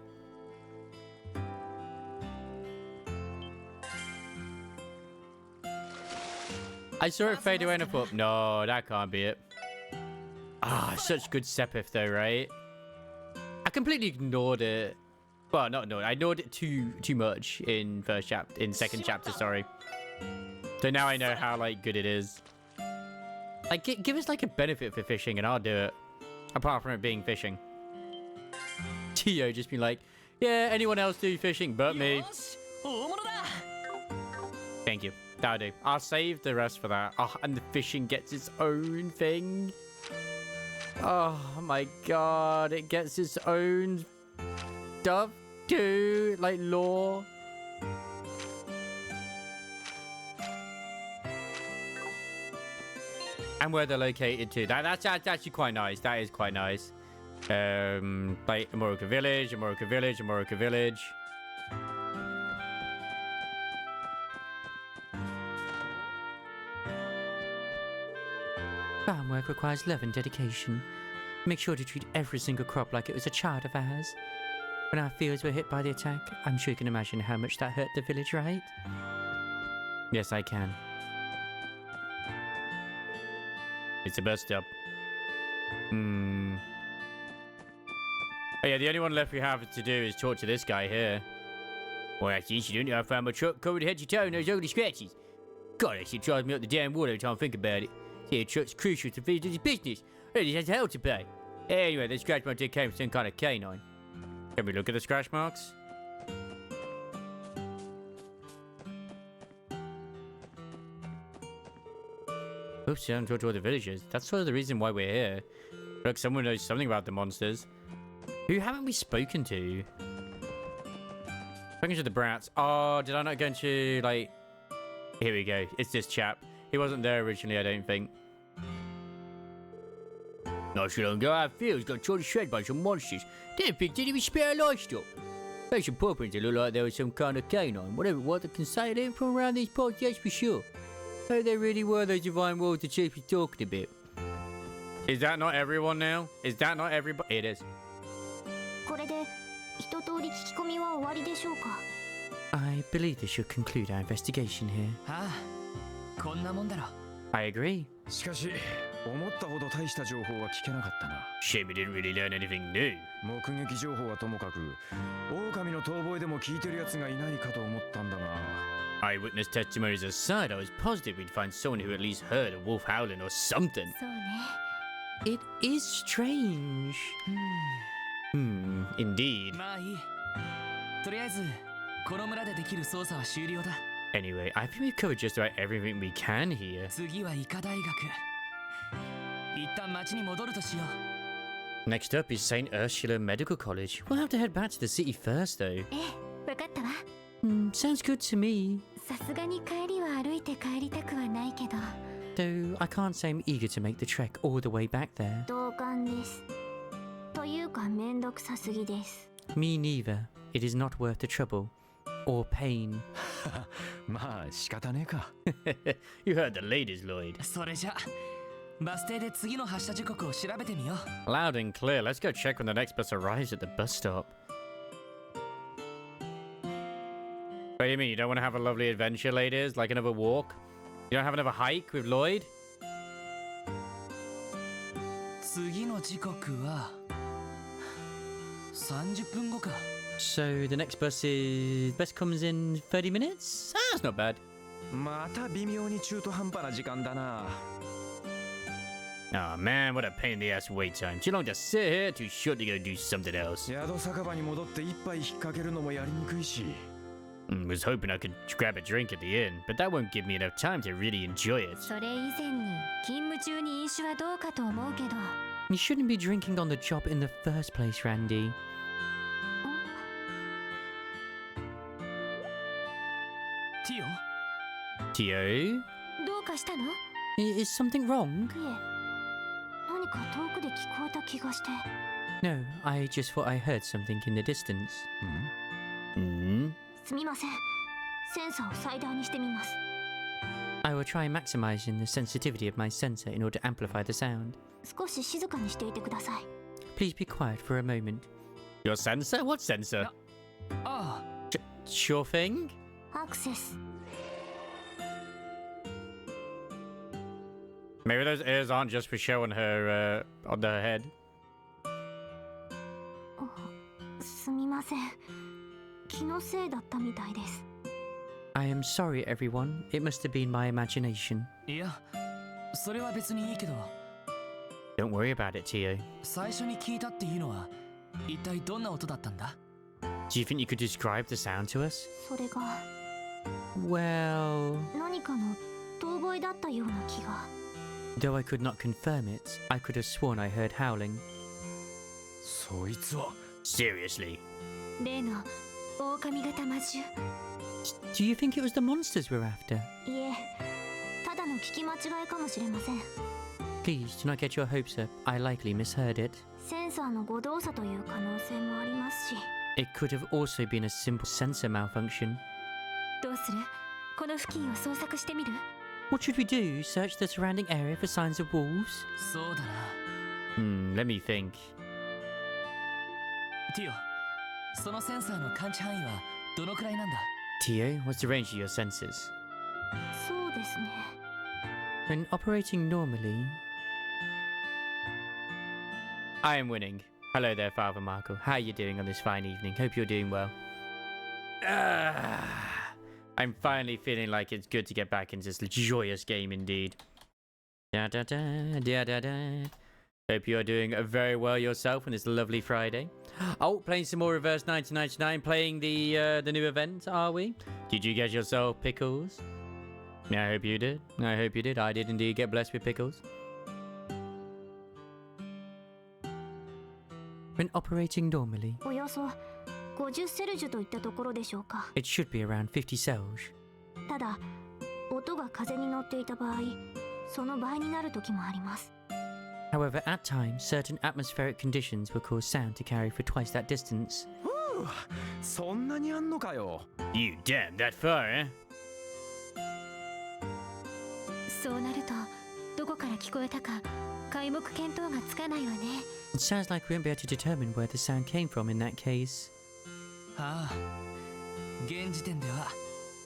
I saw it fade away and I thought, no, that can't be it. Ah, such good Sepith though, right? I completely ignored it. Well, not ignored. I ignored it too much in second chapter, sorry. So now I know how like good it is. Like, give us like a benefit for fishing and I'll do it. Apart from it being fishing. Tio just be like, yeah, anyone else do fishing but me. Thank you. That'll do. I'll save the rest for that. Oh, and the fishing gets its own thing. Oh my god, it gets its own stuff too, like lore. And where they're located too. That's actually quite nice. That is quite nice. Like Amoroka Village, Amoroka Village, Amoroka Village. Farm work requires love and dedication. Make sure to treat every single crop like it was a child of ours. When our fields were hit by the attack, I'm sure you can imagine how much that hurt the village, right? Yes, I can. It's a bus stop. Oh yeah, the only one left we have to do is talk to this guy here. Well, that's the incident. I found my truck covered head to toe in those ugly scratches. God, that shit drives me up the damn wall every time I think about it. Yeah, truck's crucial to this business. It has hell to pay. Anyway, the scratch mark did came from some kind of canine. Can we look at the scratch marks? Oops, I haven't talked to all the villagers. That's sort of the reason why we're here. Look, someone knows something about the monsters. Who haven't we spoken to? Spoken to the brats. Oh, did I not go into, like... Here we go. It's this chap. He wasn't there originally, I don't think. Not so long ago, our fields got torn to shreds by some monsters. Didn't think did even spare livestock. Made some paw prints that looked like there was some kind of canine. Whatever it was, I can say it ain't from around these parts, yes for sure. Oh, they really were those divine worlds the chief was talking about. Is that not everyone now? Is that not everybody? It is. I believe this should conclude our investigation here. I agree.しかし、思ったほど大した情報は聞けなかったな。 Shame we didn't really learn anything new. 目撃情報はともかく、狼の遠吠えでも聞いてる奴がいないかと思ったんだが。Eyewitness testimonies aside, I was positive we'd find someone who at least heard a wolf howling or something. そうね。 It is strange. Indeed. まあいい。とりあえずこの村でできる捜査は終了だ。 Anyway, I think we've covered just about everything we can here. 次は医科大学。一旦町に戻るとしよう。 Next up is St. Ursula Medical College. We'll have to head back to the city first, though. ええ、わかったわ。 Sounds good to me. さすがに帰りは歩いて帰りたくはないけど。 Though I can't say I'm eager to make the trek all the way back there. 同感です。というかめんどくさすぎです。 Me neither. It is not worth the trouble. Or pain. まあ仕方ねえか。 You heard the ladies, Lloyd. それじゃバス停で次の発車時刻を調べてみよう。 Loud and clear. Let's go check when the next bus arrives at the bus stop. What do you mean? You don't want to have a lovely adventure, ladies? Like another walk? You don't have another hike with Lloyd? 次の時刻は30分後か。 So the next bus comes in 30 minutes? Ah, that's not bad. また微妙に中途半端な時間だな。 Oh man, what a pain in the ass wait time. Too long to sit here, too short to go do something else. 宿酒場に戻って一杯引っ掛けるのもやりにくいし。 Was hoping I could grab a drink at the inn, but that won't give me enough time to really enjoy it. それ以前に勤務中に飲酒はどうかと思うけど。 You shouldn't be drinking on the job in the first place, Randy. ティオ Tio? どうかしたの？い Is something wrong? え、何か遠くで聞こえた気がして。 No, I just thought I heard something in the distance. Hmm? すみません。センサーを最大にしてみます。 I will try maximizing the sensitivity of my sensor in order to amplify the sound. 少し静かにしていてください。 Please be quiet for a moment. Your sensor? What sensor? ああ Sure thing? アクセス。 Maybe those ears aren't just for showing her on her head. すみません。気のせいだったみたいです。 I am sorry, everyone. It must have been my imagination. いやそれは別にいいけど Don't worry about it, Tio. 最初に聞いたっていうのは一体どんな音だったんだ？ Do you think you could describe the sound to us? それが Well, 何かの遠吠えだったような気が。 though I could not confirm it, I could have sworn I heard howling. そいつは Seriously? 例の狼型魔獣。 Do you think it was the monsters we're after? いえ、ただの聞き間違いかもしれません。 Please do not get your hopes up. I likely misheard it. センサーの誤動作という可能性もありますし。 It could have also been a simple sensor malfunction. どうする？この付近を捜索してみる？ What should we do? Search the surrounding area for signs of wolves? そうだな。 Let me think. ティオそのセンサーの感知範囲はどのくらいなんだ？ Tio, what's the range of your sensors? そうですね。 When operating normally... I am winning. Hello there, Father Marco. How are you doing on this fine evening? Hope you're doing well. I'm finally feeling like it's good to get back into this joyous game indeed. Da da da da da da. Hope you are doing very well yourself on this lovely Friday. Oh, playing some more Reverse 1999, playing the new event, are we? Did you get yourself pickles? I hope you did. I hope you did. I did indeed get blessed with pickles. When operating normally, およそ50セルジュといったところでしょうか。 it should be around 50 cells. ただ、音が風に乗っていた場合、その倍になる時もあります。 However, at times, certain atmospheric conditions will cause sound to carry for twice that distance. そんなにあんのかよ。 You damn that far, eh? そうなると、どこから聞こえたか、皆目見当がつかないわね。 It sounds like we won't be able to determine where the sound came from in that case. ああ現時点では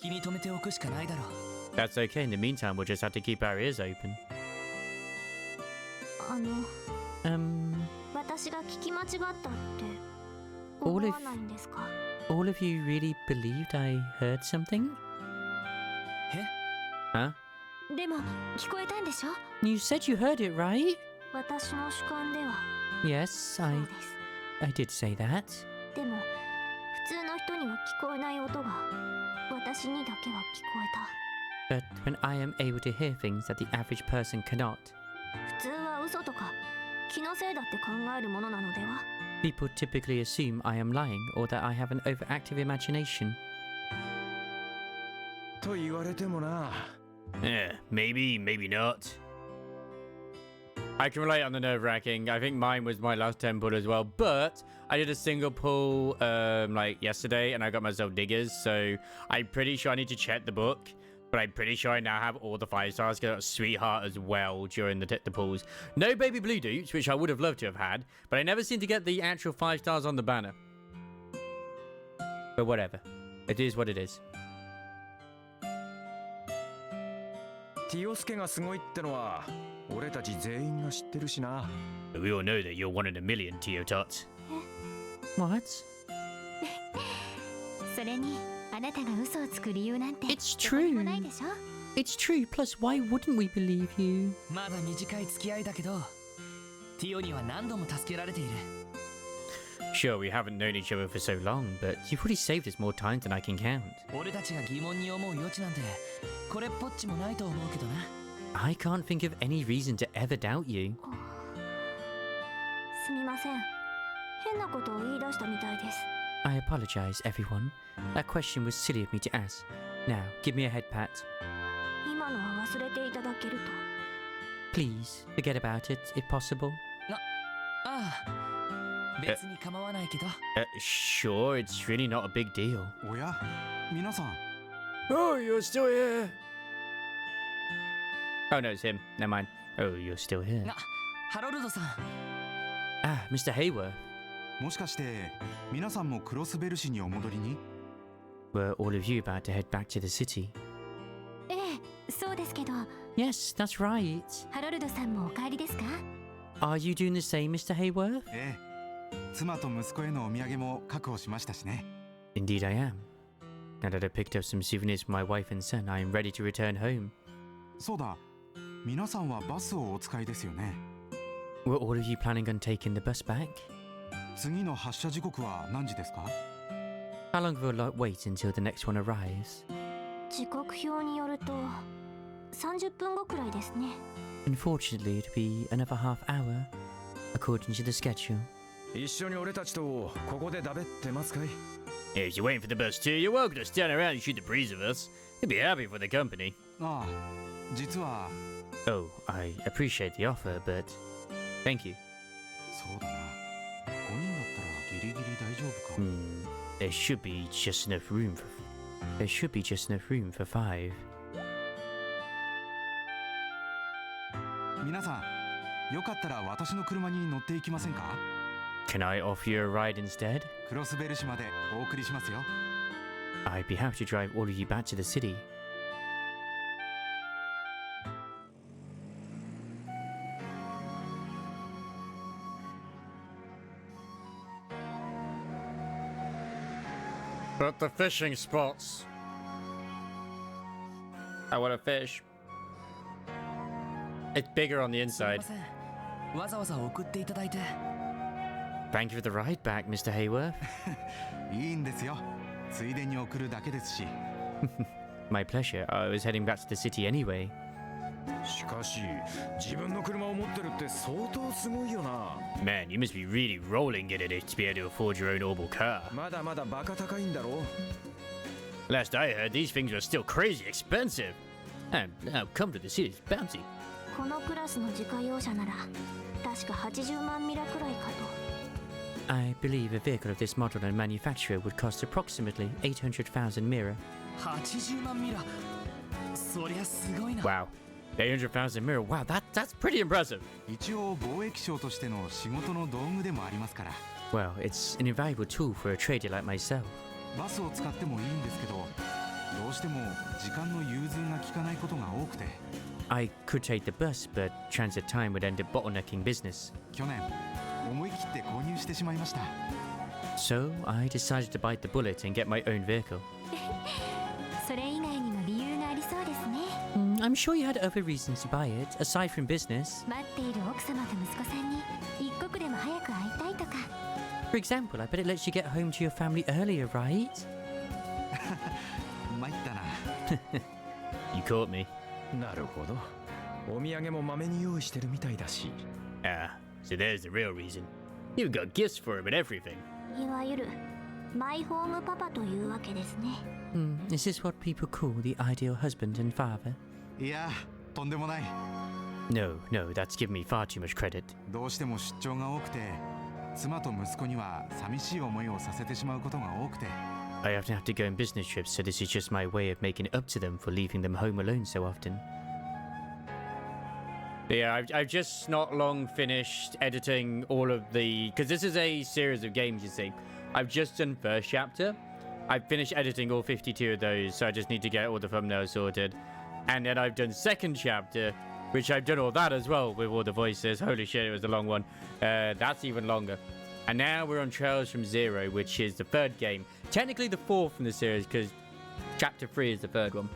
気に留めておくしかないだろう。 That's okay. In the meantime, we'll just have to keep our ears open. 私が聞き間違ったって思わないんですか？ All of you really believed I heard something? Huh? でも聞こえたんでしょ？ You said you heard it, right? 私の主観では Yes, そうです。 I did say that. でも普通の人には聞こえない音が私にだけは聞こえた。 But when I am able to hear things that the average person cannot, 普通は嘘とか気のせいだって考えるものなのでは？ people typically assume I am lying or that I have an overactive imagination. と言われてもな。 Yeah, maybe, maybe not. I can relate on the nerve-wracking. I think mine was my last 10 pull as well, but I did a single pull like yesterday and I got myself diggers, so I'm pretty sure I need to check the book, but I'm pretty sure I now have all the 5 stars because I got Sweetheart as well during the pulls. No baby blue dupes, which I would have loved to have had, but I never seem to get the actual 5 stars on the banner. But whatever. It is what it is. ティオスケがすごいってのは俺たち全員が知ってるしな。 We all know that you're 1 in a million, Teotot. What? それにあなたが嘘をつく理由なんて It's どこにも true. ないでしょ？ It's true, plus why wouldn't we believe you? まだ短い付き合いだけど、ティオには何度も助けられている。 Sure, we haven't known each other for so long, but you've already saved us more times than I can count. 俺たちが疑問に思う余地なんてこれっぽっちもないと思うけどな。 I can't think of any reason to ever doubt you. すみません。変なことを言い出したみたいです。 I apologize, everyone. That question was silly of me to ask. Now, give me a head pat. 今のは忘れていただけると。 Please, forget about it, if possible. ああ、別に構わないけど。Sure, it's really not a big deal. おや皆さん Oh, you're still here. Oh no, it's him. Never mind. Oh, you're still here. あ、ハロルドさん。 Ah, Mr. Hayworth. もしかして皆さんもクロスベル市にお戻りに？ Were all of you about to head back to the city? ええ、そうですけど、 Yes, that's right. ハロルドさんもお帰りですか？ Are you doing the same, Mr. Hayworth? ええ、妻と息子へのお土産も確保しましたしね。 Indeed I am. Now that I've picked up some souvenirs for my wife and son, I am ready to return home. そうだ、皆さんはバスをお使いですよね。 Were all of you planning on taking the bus back? 次の発車時刻は何時ですか？ How long will I wait until the next one arrives? 時刻表によると30分後くらいですね。 Unfortunately, it'll be another half hour, according to the schedule. 一緒に俺たちとここでだべってますかい？ If you're waiting for the bus too, you're welcome to stand around and shoot the breeze of us. You'd be happy for the company. ああ、実は Oh, I appreciate the offer, but thank you. そうだな。5人だったらギリギリ大丈夫か。There should be just enough room for. There should be just enough room for 5. 皆さん、よかったら私の車に乗っていきませんか？ Can I offer you a ride instead? クロスベル市までお送りしますよ。 I'd be happy to drive all of you back to the city. But the fishing spots. I want to fish. It's bigger on the すい inside. ません。わざわざ送っていただいて。 Thank you for the ride back, Mr. Hayworth. いいんですよ。ついでに送るだけですし。My pleasure. I was heading back to the city anyway. しかし自分の車を持ってるって相当すごいよな。 Man, you must be really rolling in it to be able to afford your own Orbal car. まだまだバカ高いんだろ。 Last I heard, these things were still crazy expensive. And now come to the city's bounty. このクラスの自家用車なら確か80万ミラくらいかと。 I believe a vehicle of this model and manufacturer would cost approximately 800,000 mira. 80万ミラ。そりゃすごいな。 Wow. 800,000 mira. Wow, that's pretty impressive. 一応貿易商としての仕事の道具でもありますから。 Well, it's an invaluable tool for a trader like myself. バスを使ってもいいんですけど、どうしても時間の融通が利かないことが多くて。 I could take the bus, but transit time would end up bottlenecking business. 去年思い切って購入してしまいました。 So I decided to bite the bullet and get my own vehicle. それ以外にも理由がありそうで I'm sure you had other reasons to buy it, aside from business. 待っている奥様と息子さんに一刻でも早く会いたいとか。 For example, I bet it lets you get home to your family earlier, right? 参ったな。You caught me. なるほど。お土産もまめに用意してるみたいだし。Ah, so there's the real reason. You've got gifts for him and everything. いわゆるマイホームパパというわけですね。Is this what people call the ideal husband and father? いや、とんでもない。 No, that's giving me far too much credit. どうしても出張が多くて、妻と息子には寂しい思いをさせてしまうことが多くて。I often have to go on business trips, so this is just my way of making it up to them for leaving them home alone so often. Yeah, I've just not long finished editing all of the... Because this is a series of games, you see. I've just done first chapter. I've finished editing all 52 of those, so I just need to get all the thumbnails sorted. And then I've done second chapter, which I've done all that as well with all the voices. Holy shit, it was a long one. That's even longer. And now we're on Trails from Zero, which is the third game. Technically the fourth in the series, because chapter 3 is the third one.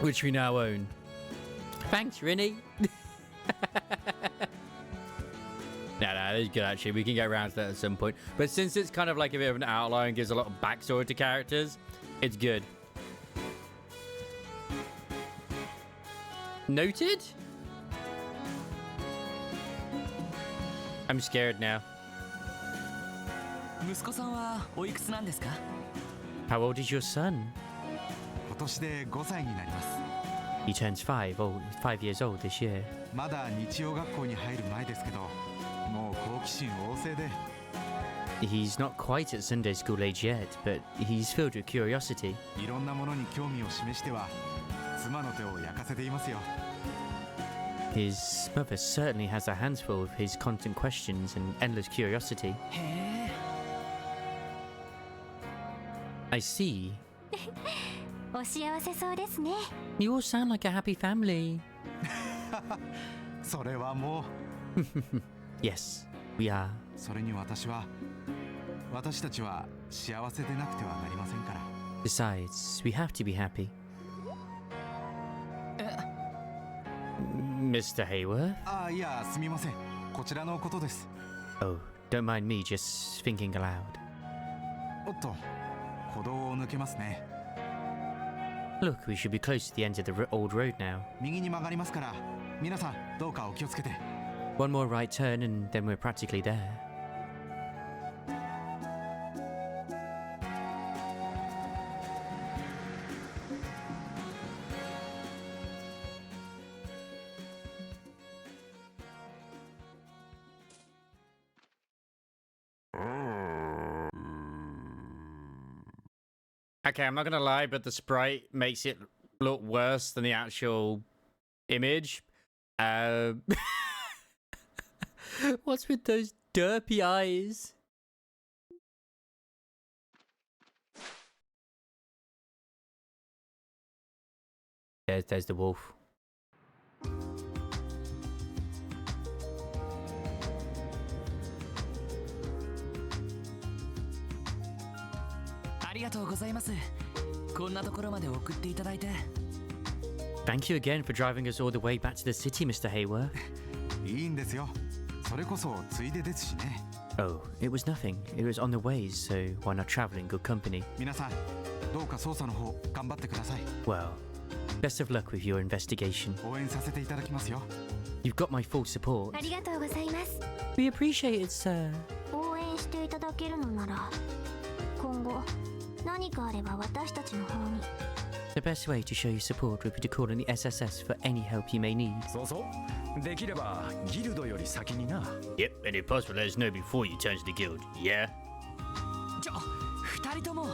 Which we now own. Thanks, Rinny. Nah, this is good actually. We can get around to that at some point. But since it's kind of like a bit of an outline, gives a lot of backstory to characters, it's good. Noted? I'm scared now. 息子さんはおいくつなんですか？ How old is your son? 今年で5歳になります。 He turns 5 years old this year. まだ日曜学校に入る前ですけど、もう好奇心旺盛で。 He's not quite at Sunday school age yet, but he's filled with curiosity. いろんなものに興味を示しては、妻の手を焼かせていますよ。 His mother certainly has her hands full with his constant questions and endless curiosity. へえ。 I see. お幸せそうですね。 You all sound like a happy family. それはもう。 Yes, we are. それに私たちは幸せでなくてはなりませんから。 Besides, we have to be happy. Mr. Hayworth? ああ、いや、すみません。こちらのことです。 Oh, don't mind me just thinking aloud. おっと、歩道を抜けますね。 Look, we should be close to the end of the old road now. 右に曲がりますから、皆さんどうかお気をつけて。 One more right turn and then we're practically there. Okay, I'm not gonna lie, but the sprite makes it look worse than the actual image. What's with those derpy eyes? There's the wolf. ありがとうございます。こんなところまで送っていただいて。 Thank you again for driving us all the way back to the city, Mr. Hayworth. いいんですよ。それこそついでですしね。 Oh, it was nothing. It was on the way, so why not travel in good company? 皆さん、どうか捜査の方頑張ってください。 Well, best of luck with your investigation. 応援させていただきますよ。 You've got my full support. ありがとうございます。 We appreciate it, sir. 応援していただけるのなら、今後何かあれば私たちの方に。 The best way to show your support would be to call on the SSS for any help you may need. そうそう。できればギルドより先にな。 Yep, and if possible, let us know before you turn to the guild. Yeah? 二人とも。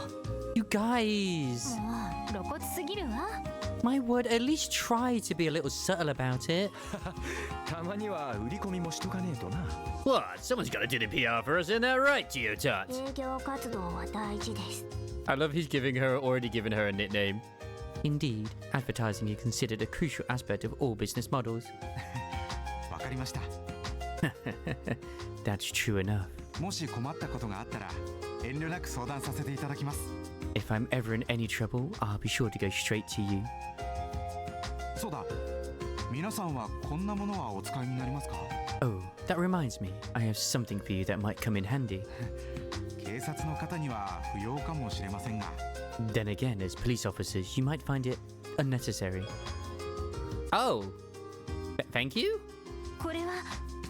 You guys! もう露骨すぎるわ。 My word, at least try to be a little subtle about it. たまには売り込みもしとかねえとな。 What? Someone's gotta do the PR for us, isn't that right, Geo Tots? 営業活動は大事です。 I love he's already given her a nickname. Indeed, advertising is considered a crucial aspect of all business models. わかりました。 That's true enough. もし困ったことがあったら遠慮なく相談させていただきます。If I'm ever in any trouble, I'll be sure to go straight to you. そうだ、皆さんはこんなものはお使いになりますか？ Oh, that reminds me. I have something for you that might come in handy. 警察の方には不要かもしれませんが。 Then again, as police officers, you might find it unnecessary. Oh, thank you? これは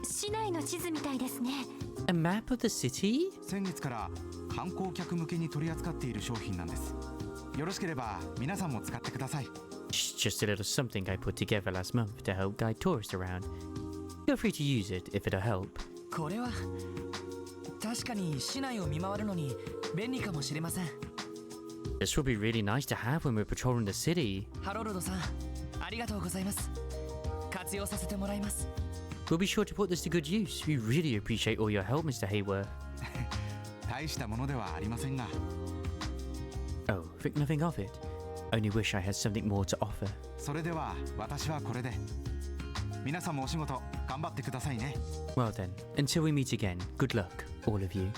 市内の地図みたいですね。 A map of the city? 先月から観光客向けに取り扱っている商品なんです。よろしければ皆さんも使ってください。 It's just a little something I put together last month to help guide tourists around. Feel free to use it if it'll help. これは確かに市内を見回るのに便利かもしれません。 This will be really nice to have when we're patrolling the city. ハロルドさん、ありがとうございます。活用させてもらいます。 We'll be sure to put this to good use. We really appreciate all your help, Mr. Hayworth. 大したものではありませんが。 Oh, think nothing of it. Only wish I had something more to offer. それでは私はこれで。皆さんもお仕事頑張ってくださいね。 Well then, until we meet again, good luck, all of you.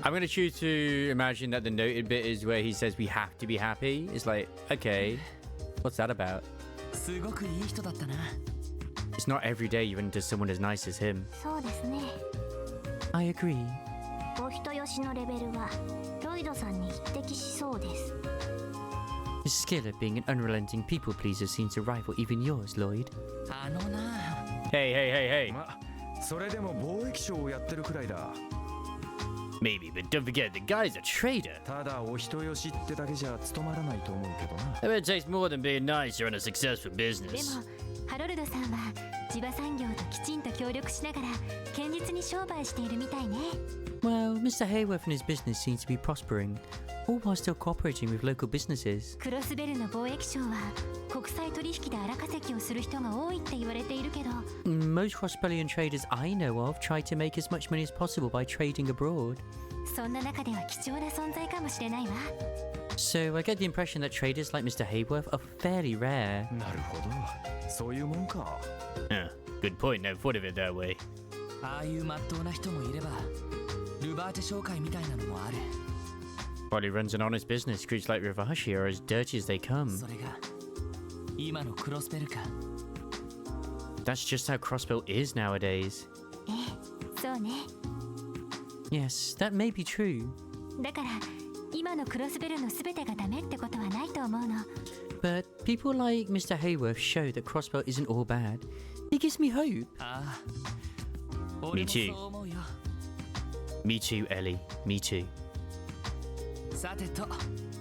I'm going to choose to imagine that the noted bit is where he says we have to be happy. It's like, okay, what's that about? すごくいい人だったな。 It's not every day you run into someone as nice as him. そうですね。 I agree. お人よしのレベルはロイドさんに匹敵しそうです。 His skill at being an unrelenting people pleaser seems to rival even yours, Lloyd. あのな。 Hey, hey, hey, hey. ま、それでも貿易商をやってるくらいだ。 Maybe, but don't forget, the guy's a trader. ただお人よしってだけじゃ務まらないと思うけどな。 I bet it takes more than being nice to run a successful で business. もハロルドさんは地場産業ときちんと協力しながら堅実に商売しているみたいね。 Well, Mr. Hayworth and his business seems to be prospering, all while still cooperating with local businesses. クロスベルの貿易商は国際取引で荒稼ぎをする人が多いって言われているけど、 Most Crossbellian traders I know of try to make as much money as possible by trading abroad. そんな中では貴重な存在かもしれないわ。 So I get the impression that traders like Mr. Hayworth are fairly rare. なるほど。そういうもんか。 Huh, good point, never thought of it that way. ああいう真っ当な人もいれば、ルバーテ商会みたいなのもある。 Probably runs an honest business. Crews like Rivashi are as dirty as they come. それが今のクロスベルか。 That's just how Crossbell is nowadays. ええ、そうね。 Yes, that may be true. だから今のクロスベルの全てがダメってことはないと思うの。 But people like Mr. Hayworth show that Crossbell isn't all bad. He gives me hope. ああ、俺もそう思うよ。 Me too, Ellie. Me too. さてと、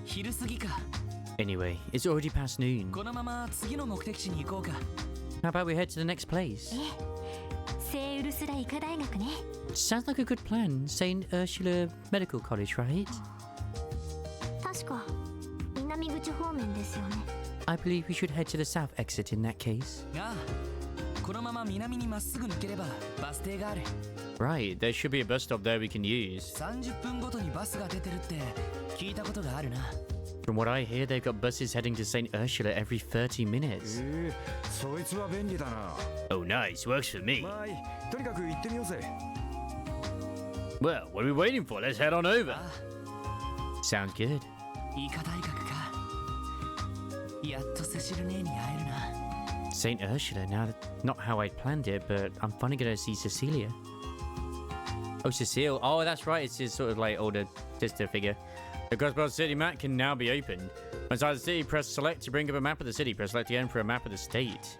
昼過ぎか。 Anyway, it's already past noon. このまま次の目的地に行こうか。 How about we head to the next place? ええ、聖ウルスラ医科大学ね。 Sounds like a good plan. St. Ursula Medical College, right? 確か南口方面ですよね。 I believe we should head to the south exit in that case. ああ、このまま南にまっすぐ抜ければバス停がある。 Right, there should be a bus stop there we can use. 30分ごとにバスが出てるって聞いたことがあるな。 From what I hear, they've got buses heading to St. Ursula every 30 minutes. そいつは便利だな。 Oh, nice. Works for me. まあ、とにかく行ってみようぜ。 Well, what are we waiting for? Let's head on over. あ Sounds good. あ、医科大学か。やっとセシル姉に会えるな。 St. Ursula, now, not how I'd planned it, but I'm finally going to see Cecilia. Oh, Cecile. Oh, that's right. It's his sort of like older sister figure. The Crossbell City map can now be opened. Inside the city, press select to bring up a map of the city. Press select again for a map of the state.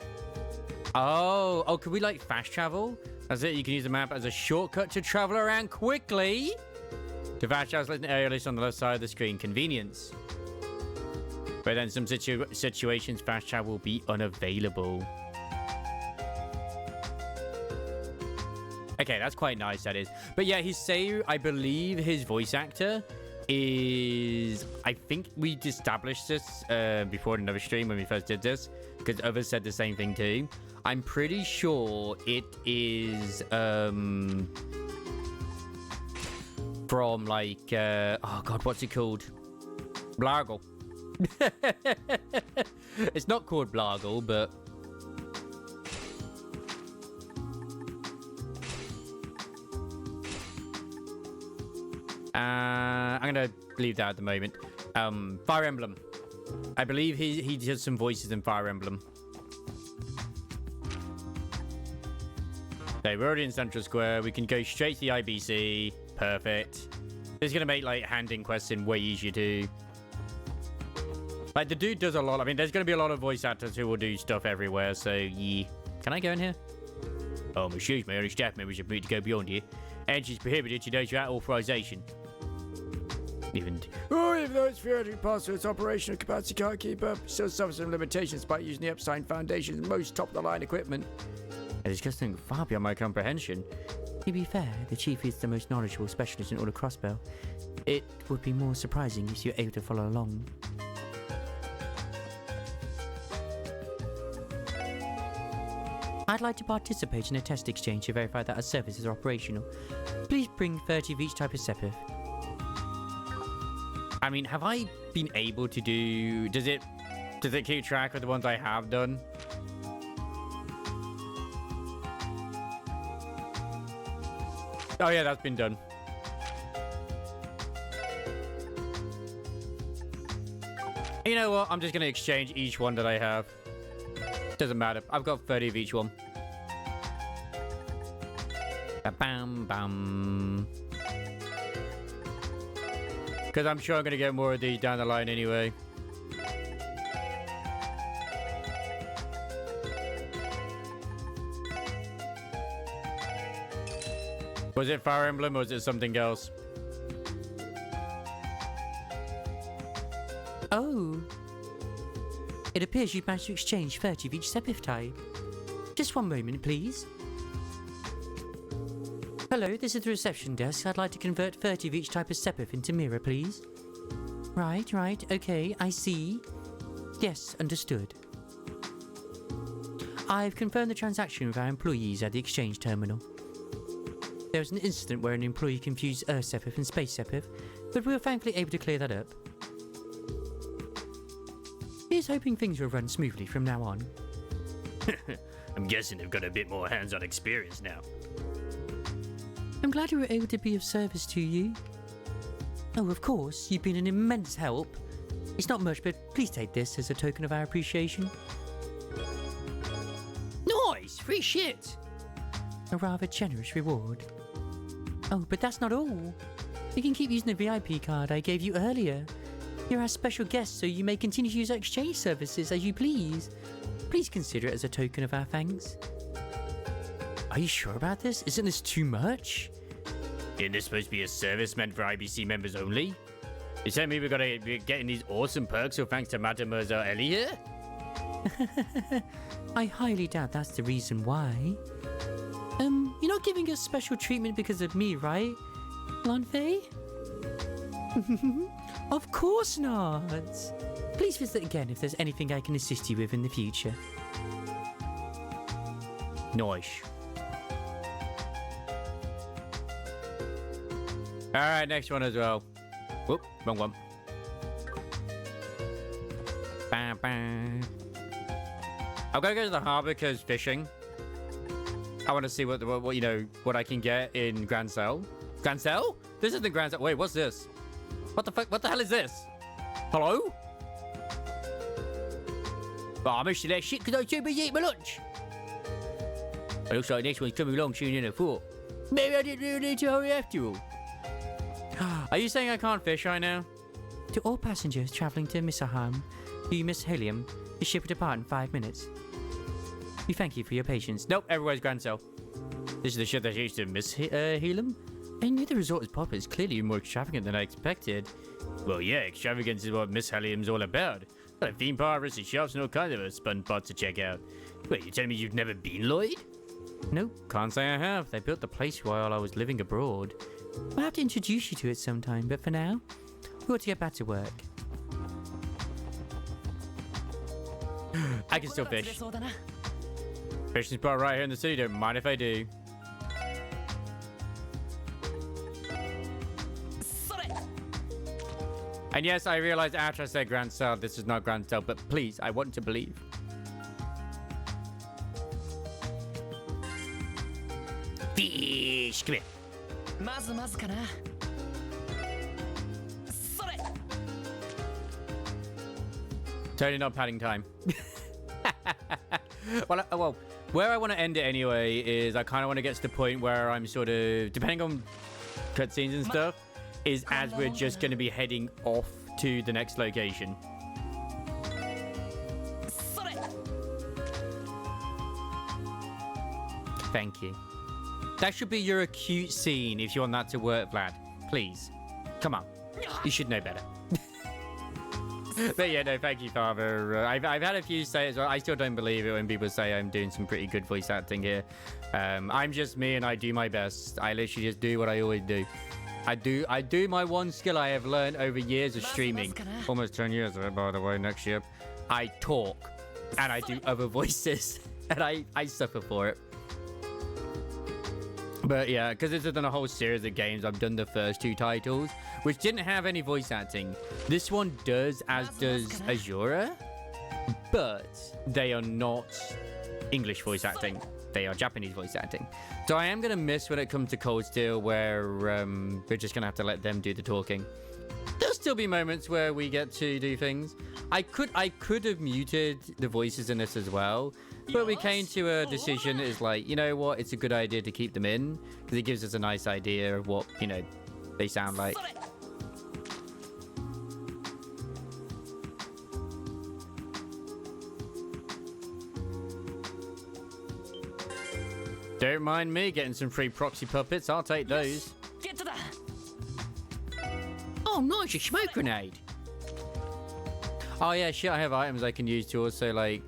Oh, could we like fast travel? That's it. You can use the map as a shortcut to travel around quickly. To fast travel, select an area list on the left side of the screen. Convenience. But then some situations, fast travel will be unavailable. Okay, that's quite nice, that is. But yeah, his Seiyu, I believe his voice actor is... I think we established this before in another stream when we first did this, because others said the same thing too. I'm pretty sure it is from like... oh god, what's it called? Blargle. It's not called Blargle, but... I'm gonna leave that at the moment. Fire Emblem. I believe he does some voices in Fire Emblem. Okay, we're already in Central Square. We can go straight to the IBC. Perfect. This is gonna make like handing quests in way easier too. Like the dude does a lot. I mean, there's gonna be a lot of voice actors who will do stuff everywhere. So yeah. Can I go in here? Oh, excuse me, only staff members are permitted to go beyond here. Entry is prohibited today without authorization. Even Though it's theoretically possible, its operational capacity can't keep up. Still suffers some limitations despite using the Epstein Foundation's most top-of-the-line equipment. it is just something far beyond my comprehension. To be fair, the Chief is the most knowledgeable specialist in all of Crossbell. It would be more surprising if you were able to follow along. I'd like to participate in a test exchange to verify that our services are operational. Please bring 30 of each type of Sepith. I mean, have I been able to do... Does it keep track of the ones I have done? Oh yeah, that's been done. You know what? I'm just going to exchange each one that I have. Doesn't matter. I've got 30 of each one. Bam, bam. Because I'm sure I'm going to get more of these down the line anyway. Was it Fire Emblem or was it something else? Oh. It appears you've managed to exchange 30 of each Sepith type. Just one moment, please. Hello, this is the reception desk. I'd like to convert 30 of each type of Sepith into Mira, please. Right, okay, I see. Yes, understood. I've confirmed the transaction with our employees at the exchange terminal. There was an incident where an employee confused Earth Sepith and Space Sepith, but we were thankfully able to clear that up. Here's hoping things will run smoothly from now on. I'm guessing they've got a bit more hands-on experience now. I'm glad we were able to be of service to you. Oh, of course, you've been an immense help. It's not much, but please take this as a token of our appreciation. Nice! Free shit! A rather generous reward. Oh, but that's not all. You can keep using the VIP card I gave you earlier. You're our special guest, so you may continue to use our exchange services as you please. Please consider it as a token of our thanks. Are you sure about this? Isn't this too much? Isn't this supposed to be a service meant for IBC members only? You telling me we're gonna be getting these awesome perks all thanks to Mademoiselle Ellie here? I highly doubt that's the reason why. You're not giving us special treatment because of me, right, Lanfei? Of course not. Please visit again if there's anything I can assist you with in the future. Nice. Alright, next one as well. Whoop, wrong one. Bam, bam. I'm gonna go to the harbor because fishing. I want to see what you know, what I can get in Grand Cell. Grand Cell? This isn't Grand Cell. Wait, what's this? What the fuck? What the hell is this? Hello? Oh, I missed that shit because I was too busy eating my lunch. It looks like next one's coming along sooner than I thought. Maybe I didn't really need to hurry after all. Are you saying I can't fish right now? To all passengers travelling to Misaham, you Miss Helium, the ship will depart in 5 minutes. We thank you for your patience. Nope, everywhere's Grand Cell. This is the ship that used to Miss Helium? I knew the resort was popular. It's clearly more extravagant than I expected. Well, yeah, extravagance is what Miss Helium's all about. Got a theme park, rusty shops, and all kinds of fun spots to check out. Wait, you telling me you've never been, Lloyd? Nope. Can't say I have. They built the place while I was living abroad. I'll have to introduce you to it sometime, but for now, we ought to get back to work. I can still fish. Fishing spot right here in the city. Don't mind if I do. And yes, I realized after I said Grand Cell, this is not Grand Cell, but please, I want to believe. Fish, come here. Totally not padding time. Well, where I want to end it anyway is I kind of want to get to the point where I'm sort of, depending on cutscenes and stuff, is as we're just going to be heading off to the next location. Thank you. That should be your acute scene if you want that to work, Vlad. Please. Come on. You should know better. But yeah, no, thank you, Father. I've had a few say as well. I still don't believe it when people say I'm doing some pretty good voice acting here. I'm just me and I do my best. I literally just do what I always do. I do my one skill I have learned over years of streaming. Almost 10 years of it, by the way, next year. I talk and I do other voices and I suffer for it. But yeah, because this has done a whole series of games, I've done the first 2 titles, which didn't have any voice acting. This one does, as does Azura, but they are not English voice acting. They are Japanese voice acting. So I am going to miss when it comes to Cold Steel, where we're just going to have to let them do the talking. There'll still be moments where we get to do things. I could have muted the voices in this as well, but we came to a decision. It's like, you know what? It's a good idea to keep them in because it gives us a nice idea of what, you know, they sound like. Don't mind me getting some free proxy puppets. I'll take those. Get to that. Oh, nice, a smoke grenade. Oh yeah, shit, I have items I can use to also, like,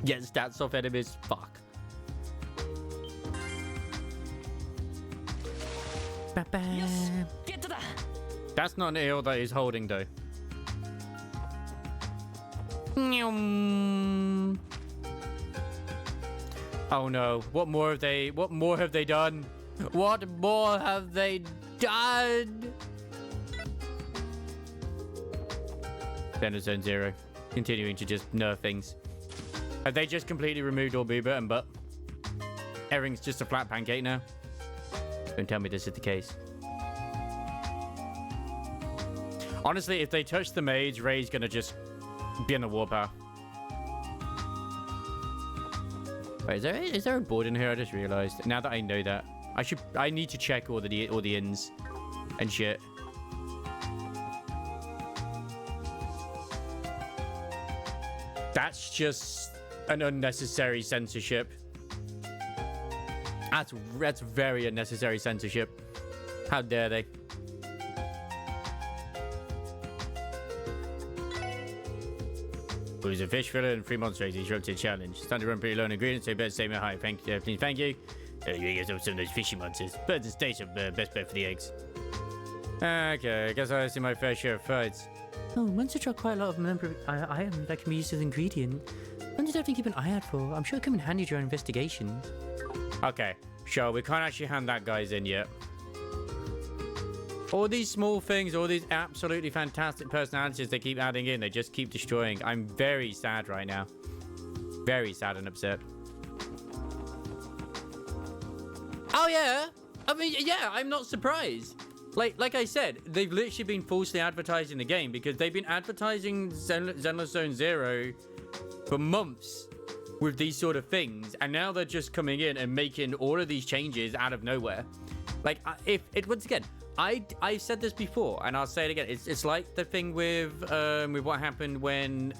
get stats off enemies. Fuck. Yes. Get to that. That's not an eel that he's holding, though. Oh no, what more have they done? What more have they done? Then it's Zone 0. Continuing to just nerf things. Have they just completely removed all booba and butt? Everything's just a flat pancake now? Don't tell me this is the case. Honestly, if they touch the mage, Ray's gonna just be in the warpath. Wait, is there a board in here? I just realized. Now that I know that, I need to check all the ins and shit. That's just an unnecessary censorship. That's very unnecessary censorship. How dare they? Who's a fish filler and 3 monsters? He's up to a challenge. It's time to run pretty low on ingredients, so you better say me hi. Thank you. Thank you. You get some of those fishy monsters. Birds and steaks are best bet for the eggs. Okay, I guess I see my fair share of fights. Oh, monster drop quite a lot of items that can be used as an ingredient. One to definitely keep an eye out for. I'm sure it'll come in handy during investigations. Okay, sure. We can't actually hand that guys in yet. All these small things, all these absolutely fantastic personalities they keep adding in, they just keep destroying. I'm very sad right now. Very sad and upset. Oh, yeah. I mean, yeah, I'm not surprised. Like I said, they've literally been falsely advertising the game because they've been advertising Zenless Zone 0 for months with these sort of things. And now they're just coming in and making all of these changes out of nowhere. Like, once again, I've said this before, and I'll say it again. It's like the thing with what happened when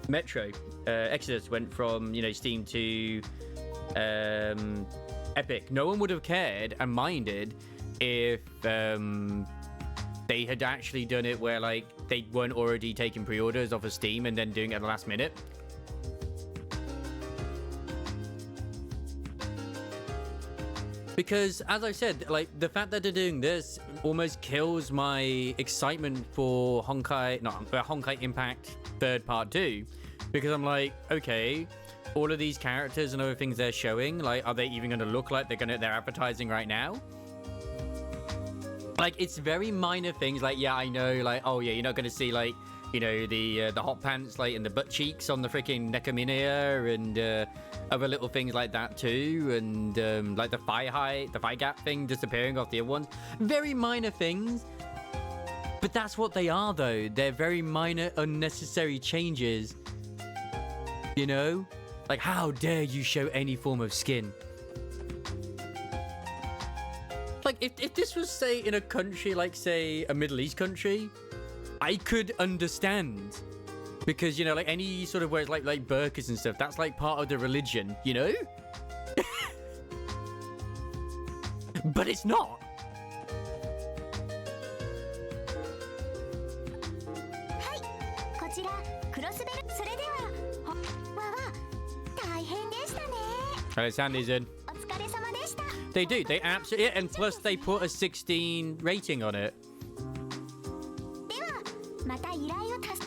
Metro Exodus went from Steam to Epic. No one would have cared and minded if they had actually done it where like they weren't already taking pre-orders off of Steam and then doing it at the last minute. Because, as I said, like, the fact that they're doing this almost kills my excitement for Honkai Impact 3rd Part 2. Because I'm like, okay, all of these characters and other things they're showing, like, are they even going to look like they're advertising right now? Like, it's very minor things, like, yeah, I know, like, oh, yeah, you're not going to see, like, the hot pants, like, and the butt cheeks on the freaking Nekominia and other little things like that too, and like the thigh gap thing disappearing off the other ones. Very minor things, But that's what they are, though. They're very minor, unnecessary changes. You know? Like, how dare you show any form of skin? Like, if this was, say, in a country like, say, a Middle East country, I could understand. Because, you know, like, any sort of where it's like burqas and stuff, that's, like, part of the religion, you know? But it's not. こちらクロスベルそれではわわ大変でしたね Sandy's in. お疲れ様でした They do. They absolutely... And plus, they put a 16 rating on it. ではまた依頼を達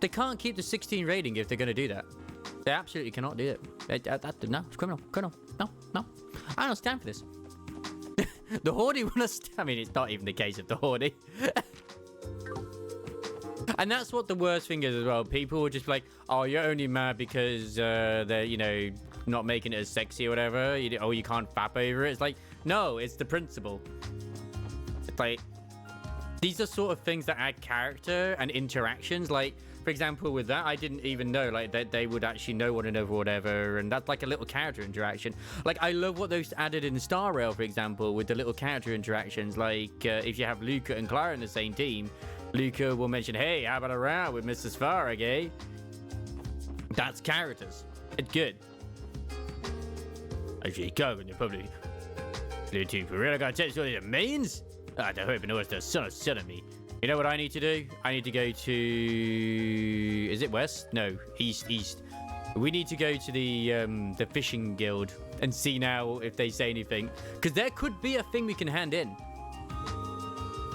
They can't keep the 16 rating if they're going to do that. They absolutely cannot do it. No, it's criminal. Criminal. No, no. I don't stand for this. The Hordy will I mean, it's not even the case of the Hordy. And that's what the worst thing is as well. People will just be like, oh, you're only mad because they're, you know, not making it as sexy or whatever. Oh, you can't fap over it. It's like, no, it's the principle. It's like, these are sort of things that add character and interactions. Like, for example, with that, I didn't even know, like, that they would actually know one another or whatever. And that's like a little character interaction. Like, I love what those added in Star Rail, for example, with the little character interactions. Like, if you have Luca and Clara in the same team, Luca will mention, hey, how about a round with Mr. Svarag, eh? That's characters. It's good. Actually, go in the public. Bluetooth, for real, I gotta tell you what it means? I don't hope it knows the son of me. You know what I need to do? I need to go to... Is it west? No, east. We need to go to the fishing guild and see now if they say anything. Because there could be a thing we can hand in.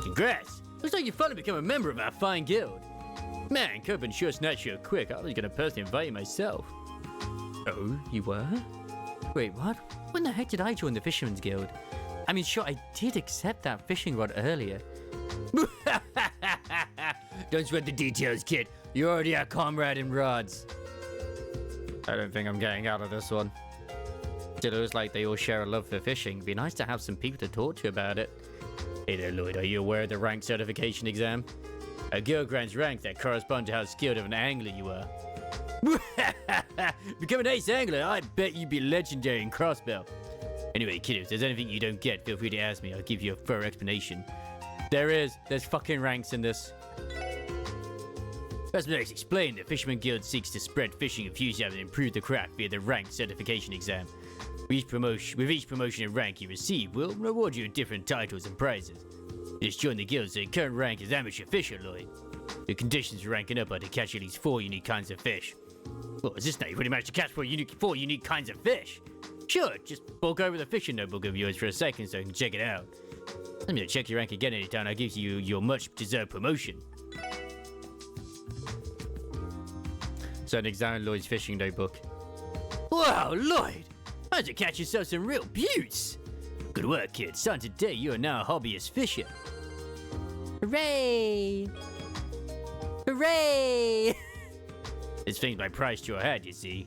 Congrats! Looks like you finally become a member of our fine guild. Man, Copen sure snatched you quick. I was gonna personally invite you myself. Oh, you were? Wait, what? When the heck did I join the Fisherman's Guild? I mean, sure, I did accept that fishing rod earlier. Don't sweat the details, kid. You're already our comrade in rods. I don't think I'm getting out of this one. It looks like they all share a love for fishing. It'd be nice to have some people to talk to about it. Hey there, Lloyd. Are you aware of the rank certification exam? A guild grants rank that correspond to how skilled of an angler you are. Become an ace angler, I bet you'd be legendary in Crossbell. Anyway, kid, if there's anything you don't get, feel free to ask me. I'll give you a thorough explanation. There's fucking ranks in this. As Max explained, the Fisherman Guild seeks to spread fishing enthusiasm and improve the craft via the rank certification exam. With each promotion and rank you receive, we'll reward you with different titles and prizes. Just join the guild, so your current rank is amateur fisher, Lloyd. The conditions for ranking up are to catch at least 4 unique kinds of fish. Well, is this now? You pretty managed to catch 4 unique kinds of fish? Sure, just bulk over the fishing notebook of yours for a second so I can check it out. Let me check your rank again anytime I give you your much-deserved promotion. So an examine Lloyd's fishing notebook. Wow, Lloyd! How'd you catch yourself some real beauts? Good work, kid. Starting today, you are now a hobbyist fisher. Hooray! Hooray! This thing's my price to your hat, you see.